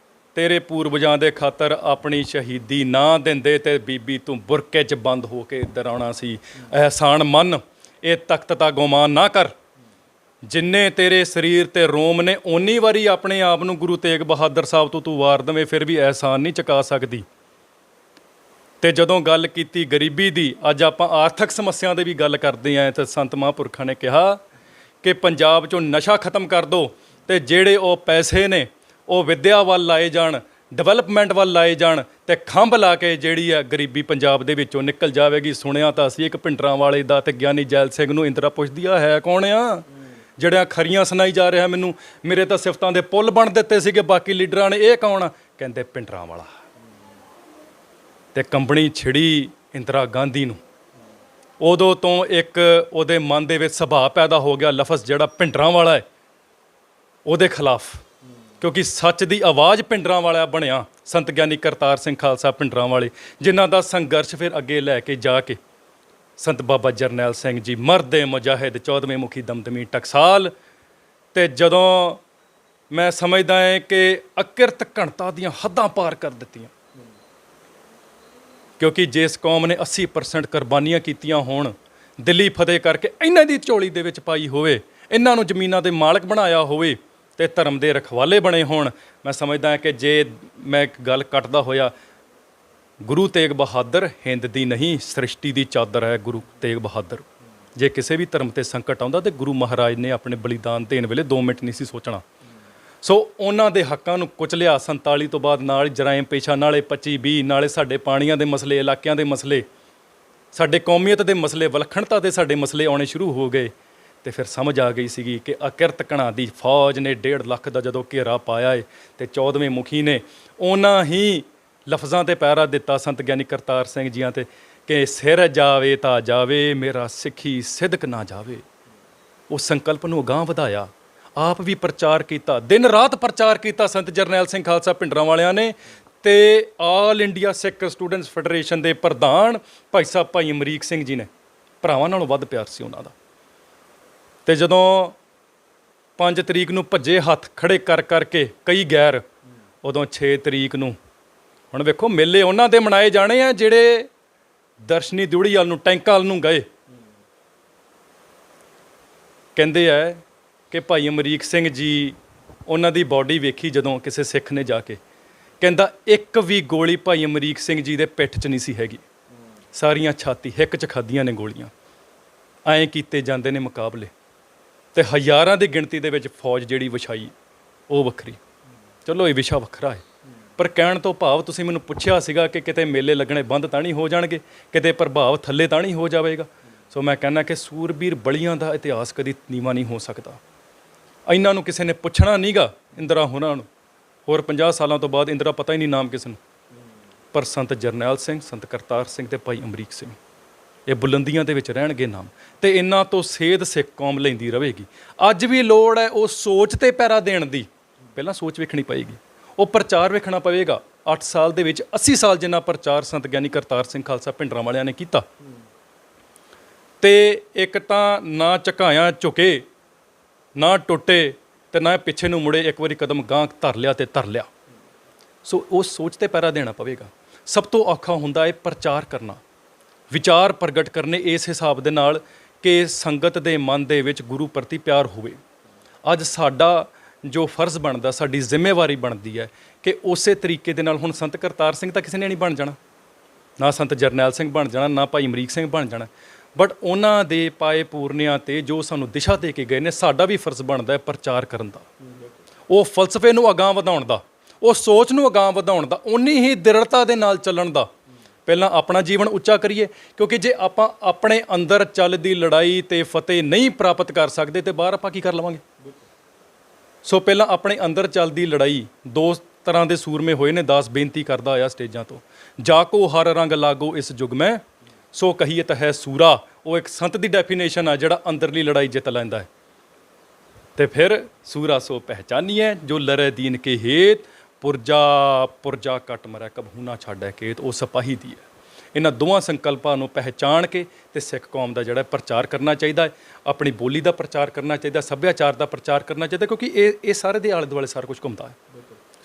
[SPEAKER 2] ਤੇਰੇ ਪੂਰਵਜਾਂ ਦੇ ਖਾਤਰ ਆਪਣੀ ਸ਼ਹੀਦੀ ਨਾ ਦਿੰਦੇ ਤੇ ਬੀਬੀ ਤੂੰ ਬੁਰਕੇ 'ਚ ਬੰਦ ਹੋ ਕੇ ਇੱਧਰ ਆਉਣਾ ਸੀ। ਅਹਿਸਾਨ ਮੰਨ, ਇਹ ਤਖਤ ਦਾ ਗੁਮਾਨ ਨਾ ਕਰ। ਜਿੰਨੇ ਤੇਰੇ ਸਰੀਰ ਤੇ ਰੋਮ ਨੇ ਓਨੀ ਵਾਰੀ ਆਪਣੇ ਆਪ ਨੂੰ ਗੁਰੂ ਤੇਗ ਬਹਾਦਰ ਸਾਹਿਬ ਤੋਂ ਤੂੰ ਵਾਰ ਦੇਵੇਂ, ਫਿਰ ਵੀ ਅਹਿਸਾਨ ਨਹੀਂ ਚੁਕਾ ਸਕਦੀ। ਤੇ ਜਦੋਂ ਗੱਲ ਕੀਤੀ ਗਰੀਬੀ ਦੀ, ਅੱਜ ਆਪਾਂ ਆਰਥਿਕ ਸਮੱਸਿਆ ਦੇ ਵੀ ਗੱਲ ਕਰਦੇ ਆਂ, ਤੇ ਸੰਤ ਮਹਾਂਪੁਰਖਾਂ ਨੇ ਕਿਹਾ ਕਿ ਪੰਜਾਬ 'ਚੋਂ ਨਸ਼ਾ ਖਤਮ ਕਰ ਦਿਓ ਤੇ ਜਿਹੜੇ ਉਹ ਪੈਸੇ ਨੇ ਉਹ ਵਿੱਦਿਆ ਵੱਲ ਲਾਏ ਜਾਣ, ਡਿਵੈਲਪਮੈਂਟ ਵੱਲ ਲਾਏ ਜਾਣ, ਤੇ ਖੰਭ ਲਾ ਕੇ ਜਿਹੜੀ ਆ ਗਰੀਬੀ ਪੰਜਾਬ ਦੇ ਵਿੱਚੋਂ ਨਿਕਲ ਜਾਵੇਗੀ। ਸੁਣਿਆ ਤਾਂ ਅਸੀਂ ਇੱਕ ਭਿੰਡਰਾਂਵਾਲੇ ਦਾ ਤੇ ਗਿਆਨੀ ਜੈਲ ਸਿੰਘ ਨੂੰ। ਇੰਦਰਾ ਪੁੱਛਦੀ ਆ ਹੈ ਕੌਣ ਆ ਜਿਹੜਾ ਖਰੀਆਂ ਸੁਣਾਈ ਜਾ ਰਿਹਾ ਮੈਨੂੰ, ਮੇਰੇ ਤਾਂ ਸਿਫਤਾਂ ਦੇ ਪੁੱਲ ਬਣ ਦਿੱਤੇ ਸੀਗੇ ਬਾਕੀ ਲੀਡਰਾਂ ਨੇ, ਇਹ ਕੌਣ ਆ? ਕਹਿੰਦੇ ਭਿੰਡਰਾਂਵਾਲਾ। ਤੇ ਕੰਬਣੀ ਛਿੜੀ ਇੰਦਰਾ ਗਾਂਧੀ ਨੂੰ। ਉਦੋਂ ਤੋਂ ਇੱਕ ਉਹਦੇ ਮਨ ਦੇ ਵਿੱਚ ਸੁਭਾਅ ਪੈਦਾ ਹੋ ਗਿਆ, ਲਫ਼ਜ਼ ਜਿਹੜਾ ਭਿੰਡਰਾਂਵਾਲਾ ਹੈ ਉਹਦੇ ਖਿਲਾਫ, ਕਿਉਂਕਿ ਸੱਚ ਦੀ ਆਵਾਜ਼ ਭਿੰਡਰਾਂਵਾਲਾ ਬਣਿਆ ਸੰਤ ਗਿਆਨੀ ਕਰਤਾਰ ਸਿੰਘ ਖਾਲਸਾ ਭਿੰਡਰਾਂਵਾਲੇ, ਜਿਨ੍ਹਾਂ ਦਾ ਸੰਘਰਸ਼ ਫਿਰ ਅੱਗੇ ਲੈ ਕੇ ਜਾ ਕੇ ਸੰਤ ਬਾਬਾ ਜਰਨੈਲ ਸਿੰਘ ਜੀ, ਮਰਦੇ ਮੁਜਾਹਿਦ 14ਵੇਂ ਮੁਖੀ ਦਮਦਮੀ ਟਕਸਾਲ। ਤੇ ਜਦੋਂ ਮੈਂ ਸਮਝਦਾ ਹਾਂ ਕਿ ਅਕਿਰਤ ਘਣਤਾ ਦੀਆਂ ਹੱਦਾਂ ਪਾਰ ਕਰ ਦਿੱਤੀਆਂ, ਕਿਉਂਕਿ ਜਿਸ ਕੌਮ ਨੇ 80% ਕੁਰਬਾਨੀਆਂ ਕੀਤੀਆਂ ਹੋਣ, ਦਿੱਲੀ ਫਤਿਹ ਕਰਕੇ ਇਹਨਾਂ ਦੀ ਝੋਲੀ ਦੇ ਵਿੱਚ ਪਾਈ ਹੋਵੇ, ਇਹਨਾਂ ਨੂੰ ਜ਼ਮੀਨਾਂ ਦੇ ਮਾਲਕ ਬਣਾਇਆ ਹੋਵੇ ਤੇ ਧਰਮ ਦੇ ਰਖਵਾਲੇ ਬਣੇ ਹੋਣ, ਮੈਂ ਸਮਝਦਾ ਕਿ ਜੇ ਮੈਂ ਇੱਕ ਗੱਲ ਕੱਟਦਾ ਹੋਇਆ, ਗੁਰੂ ਤੇਗ ਬਹਾਦਰ ਹਿੰਦ ਦੀ ਨਹੀਂ ਸ੍ਰਿਸ਼ਟੀ ਦੀ ਚਾਦਰ ਹੈ। ਗੁਰੂ ਤੇਗ ਬਹਾਦਰ, ਜੇ ਕਿਸੇ ਵੀ ਧਰਮ ਤੇ ਸੰਕਟ ਆਉਂਦਾ ਤੇ ਗੁਰੂ ਮਹਾਰਾਜ ਨੇ ਆਪਣੇ ਬਲੀਦਾਨ ਦੇਣ ਵੇਲੇ 2 ਮਿੰਟ ਨਹੀਂ ਸੀ ਸੋਚਣਾ। ਸੋ ਉਹਨਾਂ ਦੇ ਹੱਕਾਂ ਨੂੰ ਕੁਚਲਿਆ 47 ਤੋਂ ਬਾਅਦ, ਨਾਲ ਜਰਾਇਮ ਪੇਸ਼ਾ, ਨਾਲੇ 25-20, ਨਾਲੇ ਸਾਡੇ ਪਾਣੀਆਂ ਦੇ ਮਸਲੇ, ਇਲਾਕਿਆਂ ਦੇ ਮਸਲੇ, ਸਾਡੇ ਕੌਮੀਅਤ ਦੇ ਮਸਲੇ, ਵਿਲੱਖਣਤਾ ਦੇ ਸਾਡੇ ਮਸਲੇ ਆਉਣੇ ਸ਼ੁਰੂ ਹੋ ਗਏ। ਤੇ ਫਿਰ ਸਮਝ ਆ ਗਈ ਸੀਗੀ ਕਿ ਅਕਿਰਤ ਘਣਾ ਦੀ ਫੌਜ ਨੇ 1.5 ਲੱਖ ਦਾ ਜਦੋਂ ਘੇਰਾ ਪਾਇਆ ਏ ਤੇ 14ਵੇਂ ਮੁਖੀ ਨੇ ਉਹਨਾਂ ਹੀ ਲਫ਼ਜ਼ਾਂ ਤੇ ਪਹਿਰਾ ਦਿੱਤਾ ਸੰਤ ਗਿਆਨੀ ਕਰਤਾਰ ਸਿੰਘ ਜੀਆਂ ਤੇ ਕਿ ਸਿਰ ਜਾਵੇ ਤਾਂ ਜਾਵੇ, ਮੇਰਾ ਸਿੱਖੀ ਸਿਦਕ ਨਾ ਜਾਵੇ। ਉਸ ਸੰਕਲਪ ਨੂੰ ਅਗਾਂਹ ਵਧਾਇਆ, ਆਪ ਵੀ ਪ੍ਰਚਾਰ ਕੀਤਾ, ਦਿਨ ਰਾਤ ਪ੍ਰਚਾਰ ਕੀਤਾ ਸੰਤ ਜਰਨੈਲ ਸਿੰਘ ਖਾਲਸਾ ਭਿੰਡਰਾਂਵਾਲਿਆਂ ਨੇ। ਤੇ ਆਲ ਇੰਡੀਆ ਸਿੱਖ ਸਟੂਡੈਂਟਸ ਫੈਡਰੇਸ਼ਨ ਦੇ ਪ੍ਰਧਾਨ ਭਾਈ ਸਾਹਿਬ ਭਾਈ ਅਮਰੀਕ ਸਿੰਘ ਜੀ ਨੇ, ਭਰਾਵਾਂ ਨਾਲੋਂ ਵੱਧ ਪਿਆਰ ਸੀ ਉਹਨਾਂ ਦਾ। ਤੇ ਜਦੋਂ 5 ਤਰੀਕ ਨੂੰ ਭੱਜੇ ਹੱਥ ਖੜੇ ਕਰ ਕਰਕੇ ਕਈ ਗੈਰ, ਉਦੋਂ 6 ਤਰੀਕ ਨੂੰ, ਹੁਣ ਵੇਖੋ ਮੇਲੇ ਉਹਨਾਂ ਦੇ ਮਨਾਏ ਜਾਣੇ ਆ ਜਿਹੜੇ ਦਰਸ਼ਨੀ ਦਿਉੜੀ ਵੱਲ ਨੂੰ, ਟੈਂਕਾਂ ਵੱਲ ਨੂੰ ਗਏ। ਕਹਿੰਦੇ ਆ ਕਿ ਭਾਈ ਅਮਰੀਕ ਸਿੰਘ ਜੀ, ਉਹਨਾਂ ਦੀ ਬਾਡੀ ਵੇਖੀ ਜਦੋਂ ਕਿਸੇ ਸਿੱਖ ਨੇ ਜਾ ਕੇ, ਕਹਿੰਦਾ ਇੱਕ ਵੀ ਗੋਲੀ ਭਾਈ ਅਮਰੀਕ ਸਿੰਘ ਜੀ ਦੇ ਪਿੱਠ 'ਚ ਨਹੀਂ ਸੀ ਹੈਗੀ, ਸਾਰੀਆਂ ਛਾਤੀ ਹਿੱਕ 'ਚ ਖਾਧੀਆਂ ਨੇ ਗੋਲੀਆਂ। ਐਂ ਕੀਤੇ ਜਾਂਦੇ ਨੇ ਮੁਕਾਬਲੇ, ਤੇ ਹਜ਼ਾਰਾਂ ਦੀ ਗਿਣਤੀ ਦੇ ਵਿੱਚ ਫੌਜ ਜਿਹੜੀ ਵਿਛਾਈ ਉਹ ਵੱਖਰੀ। ਚਲੋ ਇਹ ਵਿਸ਼ਾ ਵੱਖਰਾ ਹੈ, ਪਰ ਕਹਿਣ ਤੋਂ ਭਾਵ ਤੁਸੀਂ ਮੈਨੂੰ ਪੁੱਛਿਆ ਸੀਗਾ ਕਿ ਕਿਤੇ ਮੇਲੇ ਲੱਗਣੇ ਬੰਦ ਤਾਂ ਨਹੀਂ ਹੋ ਜਾਣਗੇ, ਕਿਤੇ ਪ੍ਰਭਾਵ ਥੱਲੇ ਤਾਂ ਨਹੀਂ ਹੋ ਜਾਵੇਗਾ। ਸੋ ਮੈਂ ਕਹਿੰਦਾ ਕਿ ਸੂਰਬੀਰ ਬਲੀਆਂ ਦਾ ਇਤਿਹਾਸ ਕਦੀ ਨੀਵਾਂ ਨਹੀਂ ਹੋ ਸਕਦਾ। ਇਹਨਾਂ ਨੂੰ ਕਿਸੇ ਨੇ ਪੁੱਛਣਾ ਨਹੀਂਗਾ, ਇੰਦਰਾ ਹੋਰਾਂ ਨੂੰ। ਹੋਰ 50 ਸਾਲਾਂ ਤੋਂ ਬਾਅਦ ਇੰਦਰਾ ਪਤਾ ਹੀ ਨਹੀਂ ਨਾਮ ਕਿਸ ਨੂੰ, ਪਰ ਸੰਤ ਜਰਨੈਲ ਸਿੰਘ, ਸੰਤ ਕਰਤਾਰ ਸਿੰਘ ਤੇ ਭਾਈ ਅਮਰੀਕ ਸਿੰਘ, ਇਹ ਬੁਲੰਦੀਆਂ ਦੇ ਵਿੱਚ ਰਹਿਣਗੇ ਨਾਮ। ਤੇ ਇਹਨਾਂ ਤੋਂ ਸੇਧ ਸਿੱਖ ਕੌਮ ਲੈਂਦੀ ਰਹੇਗੀ। ਅੱਜ ਵੀ ਲੋੜ ਹੈ ਉਹ ਸੋਚ ਤੇ ਪੈਰਾ ਦੇਣ ਦੀ। ਪਹਿਲਾਂ ਸੋਚ ਵੇਖਣੀ ਪਏਗੀ, ਉਹ ਪ੍ਰਚਾਰ ਵੇਖਣਾ ਪਵੇਗਾ। 8 ਸਾਲ ਦੇ ਵਿੱਚ 80 ਸਾਲ ਜਿੰਨਾ ਪ੍ਰਚਾਰ ਸੰਤ ਗਿਆਨੀ ਕਰਤਾਰ ਸਿੰਘ ਖਾਲਸਾ ਭਿੰਡਰਾਂਵਾਲਿਆਂ ਨੇ ਕੀਤਾ। ਤੇ ਇੱਕ ਤਾਂ ਨਾ ਝੁਕਾਇਆ ਝੁਕੇ, ਨਾ ਟੁੱਟੇ, ਤੇ ਨਾ ਪਿੱਛੇ ਨੂੰ ਮੁੜੇ, ਇੱਕ ਵਾਰੀ ਕਦਮ ਗਾਂਹ ਧਰ ਲਿਆ ਤੇ ਧਰ ਲਿਆ। ਸੋ ਉਹ ਸੋਚ ਤੇ ਪੈਰਾ ਦੇਣਾ ਪਵੇਗਾ। ਸਭ ਤੋਂ ਔਖਾ ਹੁੰਦਾ ਹੈ ਪ੍ਰਚਾਰ ਕਰਨਾ, ਵਿਚਾਰ ਪ੍ਰਗਟ ਕਰਨੇ ਇਸ ਹਿਸਾਬ ਦੇ ਨਾਲ ਕਿ ਸੰਗਤ ਦੇ ਮਨ ਦੇ ਵਿੱਚ ਗੁਰੂ ਪ੍ਰਤੀ ਪਿਆਰ ਹੋਵੇ। ਅੱਜ ਸਾਡਾ ਜੋ ਫਰਜ਼ ਬਣਦਾ, ਸਾਡੀ ਜ਼ਿੰਮੇਵਾਰੀ ਬਣਦੀ ਹੈ ਕਿ ਉਸੇ ਤਰੀਕੇ ਦੇ ਨਾਲ, ਹੁਣ ਸੰਤ ਕਰਤਾਰ ਸਿੰਘ ਤਾਂ ਕਿਸੇ ਨੇ ਨਹੀਂ ਬਣ ਜਾਣਾ, ਨਾ ਸੰਤ ਜਰਨੈਲ ਸਿੰਘ ਬਣ ਜਾਣਾ, ਨਾ ਭਾਈ ਅਮਰੀਕ ਸਿੰਘ ਬਣ ਜਾਣਾ, ਬਟ ਉਹਨਾਂ ਦੇ ਪਾਏ ਪੂਰਨਿਆਂ ਤੇ ਜੋ ਸਾਨੂੰ ਦਿਸ਼ਾ ਦੇ ਕੇ ਗਏ ਨੇ, ਸਾਡਾ ਵੀ ਫਰਜ਼ ਬਣਦਾ ਹੈ ਪ੍ਰਚਾਰ ਕਰਨ ਦਾ, ਉਹ ਫਲਸਫੇ ਨੂੰ ਅਗਾਂਹ ਵਧਾਉਣ ਦਾ, ਉਹ ਸੋਚ ਨੂੰ ਅਗਾਂਹ ਵਧਾਉਣ ਦਾ, ਉਨੀ ਹੀ ਦ੍ਰਿੜਤਾ ਦੇ ਨਾਲ ਚੱਲਣ ਦਾ। ਪਹਿਲਾਂ ਆਪਣਾ ਜੀਵਨ ਉੱਚਾ ਕਰੀਏ, ਕਿਉਂਕਿ ਜੇ ਆਪਾਂ ਆਪਣੇ ਅੰਦਰ ਚੱਲਦੀ ਲੜਾਈ ਤੇ ਫਤਿਹ ਨਹੀਂ ਪ੍ਰਾਪਤ ਕਰ ਸਕਦੇ ਤੇ ਬਾਹਰ ਆਪਾਂ ਕੀ ਕਰ ਲਵਾਂਗੇ। ਸੋ ਪਹਿਲਾਂ ਆਪਣੇ ਅੰਦਰ ਚੱਲਦੀ ਲੜਾਈ। 2 ਤਰ੍ਹਾਂ ਦੇ ਸੂਰਮੇ ਹੋਏ ਨੇ, ਦਾਸ ਬੇਨਤੀ ਕਰਦਾ ਆਇਆ ਸਟੇਜਾਂ ਤੋਂ, ਜਾ ਕੋ ਹਰ ਰੰਗ ਲਾਗੋ ਇਸ ਯੁੱਗ ਮੈਂ, ਸੋ ਕਹੀਏ ਹੈ ਸੂਰਾ। ਉਹ ਇੱਕ ਸੰਤ ਦੀ ਡੈਫੀਨੇਸ਼ਨ ਆ ਜਿਹੜਾ ਅੰਦਰਲੀ ਲੜਾਈ ਜਿੱਤ ਲੈਂਦਾ ਹੈ। ਤੇ ਫਿਰ ਸੂਰਾ ਸੋ ਪਹਿਚਾਨੀਏ ਜੋ ਲਰੇ ਦੀਨ ਕੇ ਹੇਤ, ਪੁਰਜਾ ਕੱਟ ਮਰੈ ਕਬਹੂ ਨਾ ਛਾੜੈ ਖੇਤ। ਉਹ ਸਿਪਾਹੀ ਦੀ ਹੈ। ਇਹਨਾਂ ਦੋਵਾਂ ਸੰਕਲਪਾਂ ਨੂੰ ਪਹਿਚਾਣ ਕੇ ਤੇ ਸਿੱਖ ਕੌਮ ਦਾ ਜਿਹੜਾ ਪ੍ਰਚਾਰ ਕਰਨਾ ਚਾਹੀਦਾ ਹੈ, ਆਪਣੀ ਬੋਲੀ ਦਾ ਪ੍ਰਚਾਰ ਕਰਨਾ ਚਾਹੀਦਾ, ਸੱਭਿਆਚਾਰ ਦਾ ਪ੍ਰਚਾਰ ਕਰਨਾ ਚਾਹੀਦਾ, ਕਿਉਂਕਿ ਇਹ ਸਾਰੇ ਦੇ ਆਲੇ ਦੁਆਲੇ ਸਾਰਾ ਕੁਝ ਘੁੰਮਦਾ ਹੈ।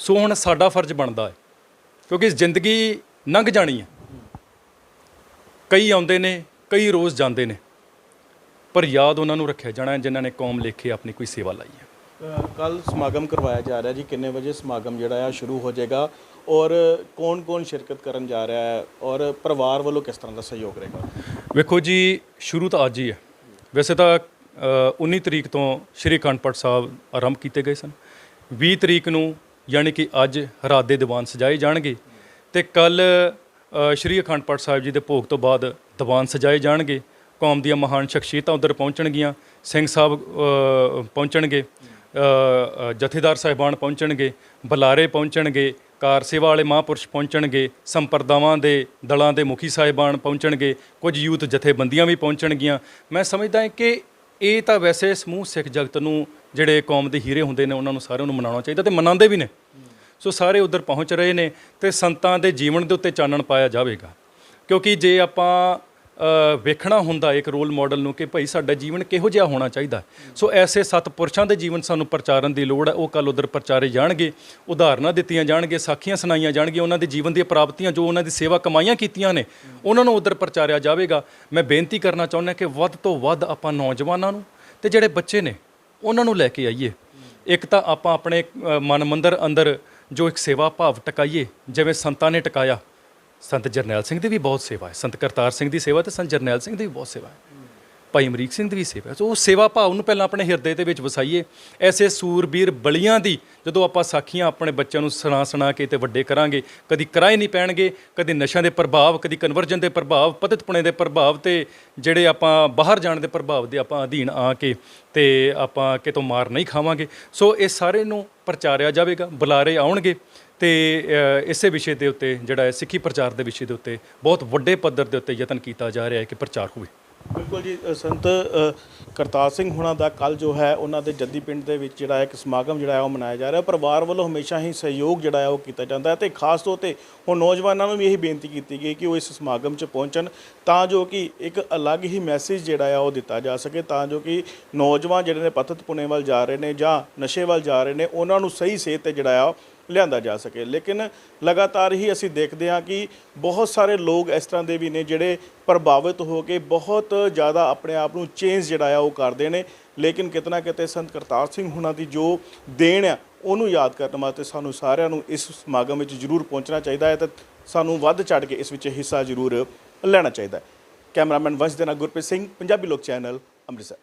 [SPEAKER 2] ਸੋ ਹੁਣ ਸਾਡਾ ਫਰਜ਼ ਬਣਦਾ ਹੈ, ਕਿਉਂਕਿ ਜ਼ਿੰਦਗੀ ਲੰਘ ਜਾਣੀ ਹੈ। ਕਈ ਆਉਂਦੇ ਨੇ, ਕਈ ਰੋਜ਼ ਜਾਂਦੇ ਨੇ, ਪਰ ਯਾਦ ਉਹਨਾਂ ਨੂੰ ਰੱਖਿਆ ਜਾਣਾ ਜਿਨ੍ਹਾਂ ਨੇ ਕੌਮ ਲੇਖੇ ਆਪਣੀ ਕੋਈ ਸੇਵਾ ਲਾਈ ਹੈ।
[SPEAKER 1] ਕੱਲ ਸਮਾਗਮ ਕਰਵਾਇਆ ਜਾ ਰਿਹਾ ਜੀ, ਕਿੰਨੇ ਵਜੇ ਸਮਾਗਮ ਜਿਹੜਾ ਆ ਸ਼ੁਰੂ ਹੋ ਜਾਏਗਾ ਔਰ ਕੌਣ ਸ਼ਿਰਕਤ ਕਰਨ ਜਾ ਰਿਹਾ ਹੈ ਔਰ ਪਰਿਵਾਰ ਵੱਲੋਂ ਕਿਸ ਤਰ੍ਹਾਂ ਦਾ ਸਹਿਯੋਗ ਰਹੇਗਾ?
[SPEAKER 2] ਵੇਖੋ ਜੀ, ਸ਼ੁਰੂ ਤਾਂ ਅੱਜ ਹੀ ਹੈ। ਵੈਸੇ ਤਾਂ 19 ਤਰੀਕ ਤੋਂ ਸ਼੍ਰੀ ਅਖੰਡ ਪਾਠ ਸਾਹਿਬ ਆਰੰਭ ਕੀਤੇ ਗਏ ਸਨ। 20 ਤਰੀਕ ਨੂੰ ਯਾਨੀ ਕਿ ਅੱਜ ਰਾਤ ਦੇ ਦੀਵਾਨ ਸਜਾਏ ਜਾਣਗੇ ਅਤੇ ਕੱਲ ਸ਼੍ਰੀ ਅਖੰਡ ਪਾਠ ਸਾਹਿਬ ਜੀ ਦੇ ਭੋਗ ਤੋਂ ਬਾਅਦ ਦੀਵਾਨ ਸਜਾਏ ਜਾਣਗੇ। ਕੌਮ ਦੀਆਂ ਮਹਾਨ ਸ਼ਖਸੀਅਤਾਂ ਉੱਧਰ ਪਹੁੰਚਣਗੀਆਂ, ਸਿੰਘ ਸਾਹਿਬ ਪਹੁੰਚਣਗੇ, ਜਥੇਦਾਰ ਸਾਹਿਬਾਨ ਪਹੁੰਚਣਗੇ, ਬੁਲਾਰੇ ਪਹੁੰਚਣਗੇ, ਕਾਰ ਸੇਵਾ ਵਾਲੇ ਮਹਾਂਪੁਰਸ਼ ਪਹੁੰਚਣਗੇ, ਸੰਪਰਦਾਵਾਂ ਦੇ ਦਲਾਂ ਦੇ ਮੁਖੀ ਸਾਹਿਬਾਨ ਪਹੁੰਚਣਗੇ, ਕੁਝ ਯੂਥ ਜਥੇਬੰਦੀਆਂ ਵੀ ਪਹੁੰਚਣਗੀਆਂ। ਮੈਂ ਸਮਝਦਾ ਹਾਂ ਕਿ ਇਹ ਤਾਂ ਵੈਸੇ ਸਮੂਹ ਸਿੱਖ ਜਗਤ ਨੂੰ ਜਿਹੜੇ ਕੌਮ ਦੇ ਹੀਰੇ ਹੁੰਦੇ ਨੇ ਉਹਨਾਂ ਨੂੰ ਸਾਰਿਆਂ ਨੂੰ ਮਨਾਉਣਾ ਚਾਹੀਦਾ ਅਤੇ ਮਨਾਉਂਦੇ ਵੀ ਨੇ। ਸੋ ਸਾਰੇ ਉੱਧਰ ਪਹੁੰਚ ਰਹੇ ਨੇ ਅਤੇ ਸੰਤਾਂ ਦੇ ਜੀਵਨ ਦੇ ਉੱਤੇ ਚਾਨਣ ਪਾਇਆ ਜਾਵੇਗਾ, ਕਿਉਂਕਿ ਜੇ ਆਪਾਂ ਵੇਖਣਾ ਹੁੰਦਾ ਇੱਕ ਰੋਲ ਮਾਡਲ ਨੂੰ ਕਿ ਭਾਈ ਸਾਡਾ ਜੀਵਨ ਕਿਹੋ ਜਿਹਾ ਹੋਣਾ ਚਾਹੀਦਾ, ਸੋ ਐਸੇ ਸਤਿਪੁਰਸ਼ਾਂ ਦੇ ਜੀਵਨ ਸਾਨੂੰ ਪ੍ਰਚਾਰਨ ਦੀ ਲੋੜ ਹੈ। ਉਹ ਕੱਲ੍ਹ ਉੱਧਰ ਪ੍ਰਚਾਰੇ ਜਾਣਗੇ, ਉਦਾਹਰਨਾਂ ਦਿੱਤੀਆਂ ਜਾਣਗੇ, ਸਾਖੀਆਂ ਸੁਣਾਈਆਂ ਜਾਣਗੀਆਂ, ਉਹਨਾਂ ਦੇ ਜੀਵਨ ਦੀਆਂ ਪ੍ਰਾਪਤੀਆਂ ਜੋ ਉਹਨਾਂ ਦੀ ਸੇਵਾ ਕਮਾਈਆਂ ਕੀਤੀਆਂ ਨੇ ਉਹਨਾਂ ਨੂੰ ਉੱਧਰ ਪ੍ਰਚਾਰਿਆ ਜਾਵੇਗਾ। ਮੈਂ ਬੇਨਤੀ ਕਰਨਾ ਚਾਹੁੰਦਾ ਕਿ ਵੱਧ ਤੋਂ ਵੱਧ ਆਪਾਂ ਨੌਜਵਾਨਾਂ ਨੂੰ ਅਤੇ ਜਿਹੜੇ ਬੱਚੇ ਨੇ ਉਹਨਾਂ ਨੂੰ ਲੈ ਕੇ ਆਈਏ। ਇੱਕ ਤਾਂ ਆਪਾਂ ਆਪਣੇ ਮਨ ਮੰਦਰ ਅੰਦਰ ਜੋ ਇੱਕ ਸੇਵਾ ਭਾਵ ਟਿਕਾਈਏ, ਜਿਵੇਂ ਸੰਤਾਂ ਨੇ ਟਿਕਾਇਆ। ਸੰਤ ਜਰਨੈਲ ਸਿੰਘ ਦੀ ਵੀ ਬਹੁਤ ਸੇਵਾ ਹੈ, ਸੰਤ ਕਰਤਾਰ ਸਿੰਘ ਦੀ ਸੇਵਾ ਅਤੇ ਸੰਤ ਜਰਨੈਲ ਸਿੰਘ ਦੀ ਵੀ ਬਹੁਤ ਸੇਵਾ ਹੈ, ਭਾਈ ਅਮਰੀਕ ਸਿੰਘ ਦੀ ਵੀ ਸੇਵਾ ਹੈ। ਸੋ ਉਹ ਸੇਵਾ ਭਾਵ ਨੂੰ ਪਹਿਲਾਂ ਆਪਣੇ ਹਿਰਦੇ ਦੇ ਵਿੱਚ ਵਸਾਈਏ। ਐਸੇ ਸੂਰਬੀਰ ਬਲੀਆਂ ਦੀ ਜਦੋਂ ਆਪਾਂ ਸਾਖੀਆਂ ਆਪਣੇ ਬੱਚਿਆਂ ਨੂੰ ਸੁਣਾ ਕੇ ਤੇ ਵੱਡੇ ਕਰਾਂਗੇ, ਕਦੀ ਕਿਰਾਏ ਨਹੀਂ ਪੈਣਗੇ, ਕਦੀ ਨਸ਼ਿਆਂ ਦੇ ਪ੍ਰਭਾਵ, ਕਦੀ ਕਨਵਰਜਨ ਦੇ ਪ੍ਰਭਾਵ, ਪਤਿਤਪੁਣੇ ਦੇ ਪ੍ਰਭਾਵ ਅਤੇ ਜਿਹੜੇ ਆਪਾਂ ਬਾਹਰ ਜਾਣ ਦੇ ਪ੍ਰਭਾਵ ਦੇ ਆਪਾਂ ਅਧੀਨ ਆ ਕੇ ਅਤੇ ਆਪਾਂ ਕਿਤੋਂ ਮਾਰ ਨਹੀਂ ਖਾਵਾਂਗੇ। ਸੋ ਇਹ ਸਾਰੇ ਨੂੰ ਪ੍ਰਚਾਰਿਆ ਜਾਵੇਗਾ, ਬੁਲਾਰੇ ਆਉਣਗੇ ਅਤੇ ਇਸੇ ਵਿਸ਼ੇ ਦੇ ਉੱਤੇ ਜਿਹੜਾ ਹੈ ਸਿੱਖੀ ਪ੍ਰਚਾਰ ਦੇ ਵਿਸ਼ੇ ਦੇ ਉੱਤੇ ਬਹੁਤ ਵੱਡੇ ਪੱਧਰ ਦੇ ਉੱਤੇ ਯਤਨ ਕੀਤਾ ਜਾ ਰਿਹਾ ਹੈ ਕਿ ਪ੍ਰਚਾਰ ਹੋਵੇ।
[SPEAKER 1] ਬਿਲਕੁਲ ਜੀ, ਸੰਤ ਕਰਤਾਰ ਸਿੰਘ ਹੁਣਾਂ ਦਾ ਕੱਲ੍ਹ ਜੋ ਹੈ ਉਹਨਾਂ ਦੇ ਜੱਦੀ ਪਿੰਡ ਦੇ ਵਿੱਚ ਜਿਹੜਾ ਇੱਕ ਸਮਾਗਮ ਜਿਹੜਾ ਹੈ ਉਹ ਮਨਾਇਆ ਜਾ ਰਿਹਾ। ਪਰਿਵਾਰ ਵੱਲੋਂ ਹਮੇਸ਼ਾ ਹੀ ਸਹਿਯੋਗ ਜਿਹੜਾ ਹੈ ਉਹ ਕੀਤਾ ਜਾਂਦਾ ਹੈ ਅਤੇ ਖਾਸ ਤੌਰ 'ਤੇ ਹੁਣ ਨੌਜਵਾਨਾਂ ਨੂੰ ਵੀ ਇਹੀ ਬੇਨਤੀ ਕੀਤੀ ਗਈ ਕਿ ਉਹ ਇਸ ਸਮਾਗਮ 'ਚ ਪਹੁੰਚਣ ਤਾਂ ਜੋ ਕਿ ਇੱਕ ਅਲੱਗ ਹੀ ਮੈਸੇਜ ਜਿਹੜਾ ਆ ਉਹ ਦਿੱਤਾ ਜਾ ਸਕੇ, ਤਾਂ ਜੋ ਕਿ ਨੌਜਵਾਨ ਜਿਹੜੇ ਨੇ ਪਤਿਤ ਪੁਣੇ ਵੱਲ ਜਾ ਰਹੇ ਨੇ ਜਾਂ ਨਸ਼ੇ ਵੱਲ ਜਾ ਰਹੇ ਨੇ ਉਹਨਾਂ ਨੂੰ ਸਹੀ ਸੇਧ 'ਤੇ ਜਿਹੜਾ ਆ ਲਿਆਂਦਾ ਜਾ ਸਕੇ। ਲੇਕਿਨ ਲਗਾਤਾਰ ਹੀ ਅਸੀਂ ਦੇਖਦੇ ਹਾਂ ਕਿ ਬਹੁਤ ਸਾਰੇ ਲੋਕ ਇਸ ਤਰ੍ਹਾਂ ਦੇ ਵੀ ਨੇ ਜਿਹੜੇ ਪ੍ਰਭਾਵਿਤ ਹੋ ਕੇ ਬਹੁਤ ਜ਼ਿਆਦਾ ਆਪਣੇ ਆਪ ਨੂੰ ਚੇਂਜ ਜਿਹੜਾ ਆ ਉਹ ਕਰਦੇ ਨੇ। ਲੇਕਿਨ ਕਿਤੇ ਨਾ ਕਿਤੇ ਸੰਤ ਕਰਤਾਰ ਸਿੰਘ ਹੁਣਾਂ ਦੀ ਜੋ ਦੇਣ ਆ ਉਹਨੂੰ ਯਾਦ ਕਰਨ ਵਾਸਤੇ ਸਾਨੂੰ ਸਾਰਿਆਂ ਨੂੰ ਇਸ ਸਮਾਗਮ ਵਿੱਚ ਜ਼ਰੂਰ ਪਹੁੰਚਣਾ ਚਾਹੀਦਾ ਹੈ ਅਤੇ ਸਾਨੂੰ ਵੱਧ ਚੜ੍ਹ ਕੇ ਇਸ ਵਿੱਚ ਹਿੱਸਾ ਜ਼ਰੂਰ ਲੈਣਾ ਚਾਹੀਦਾ ਹੈ। ਕੈਮਰਾਮੈਨ ਵੰਸ਼ ਦੇ ਨਾਲ ਗੁਰਪ੍ਰੀਤ ਸਿੰਘ, ਪੰਜਾਬੀ ਲੋਕ ਚੈਨਲ, ਅੰਮ੍ਰਿਤਸਰ।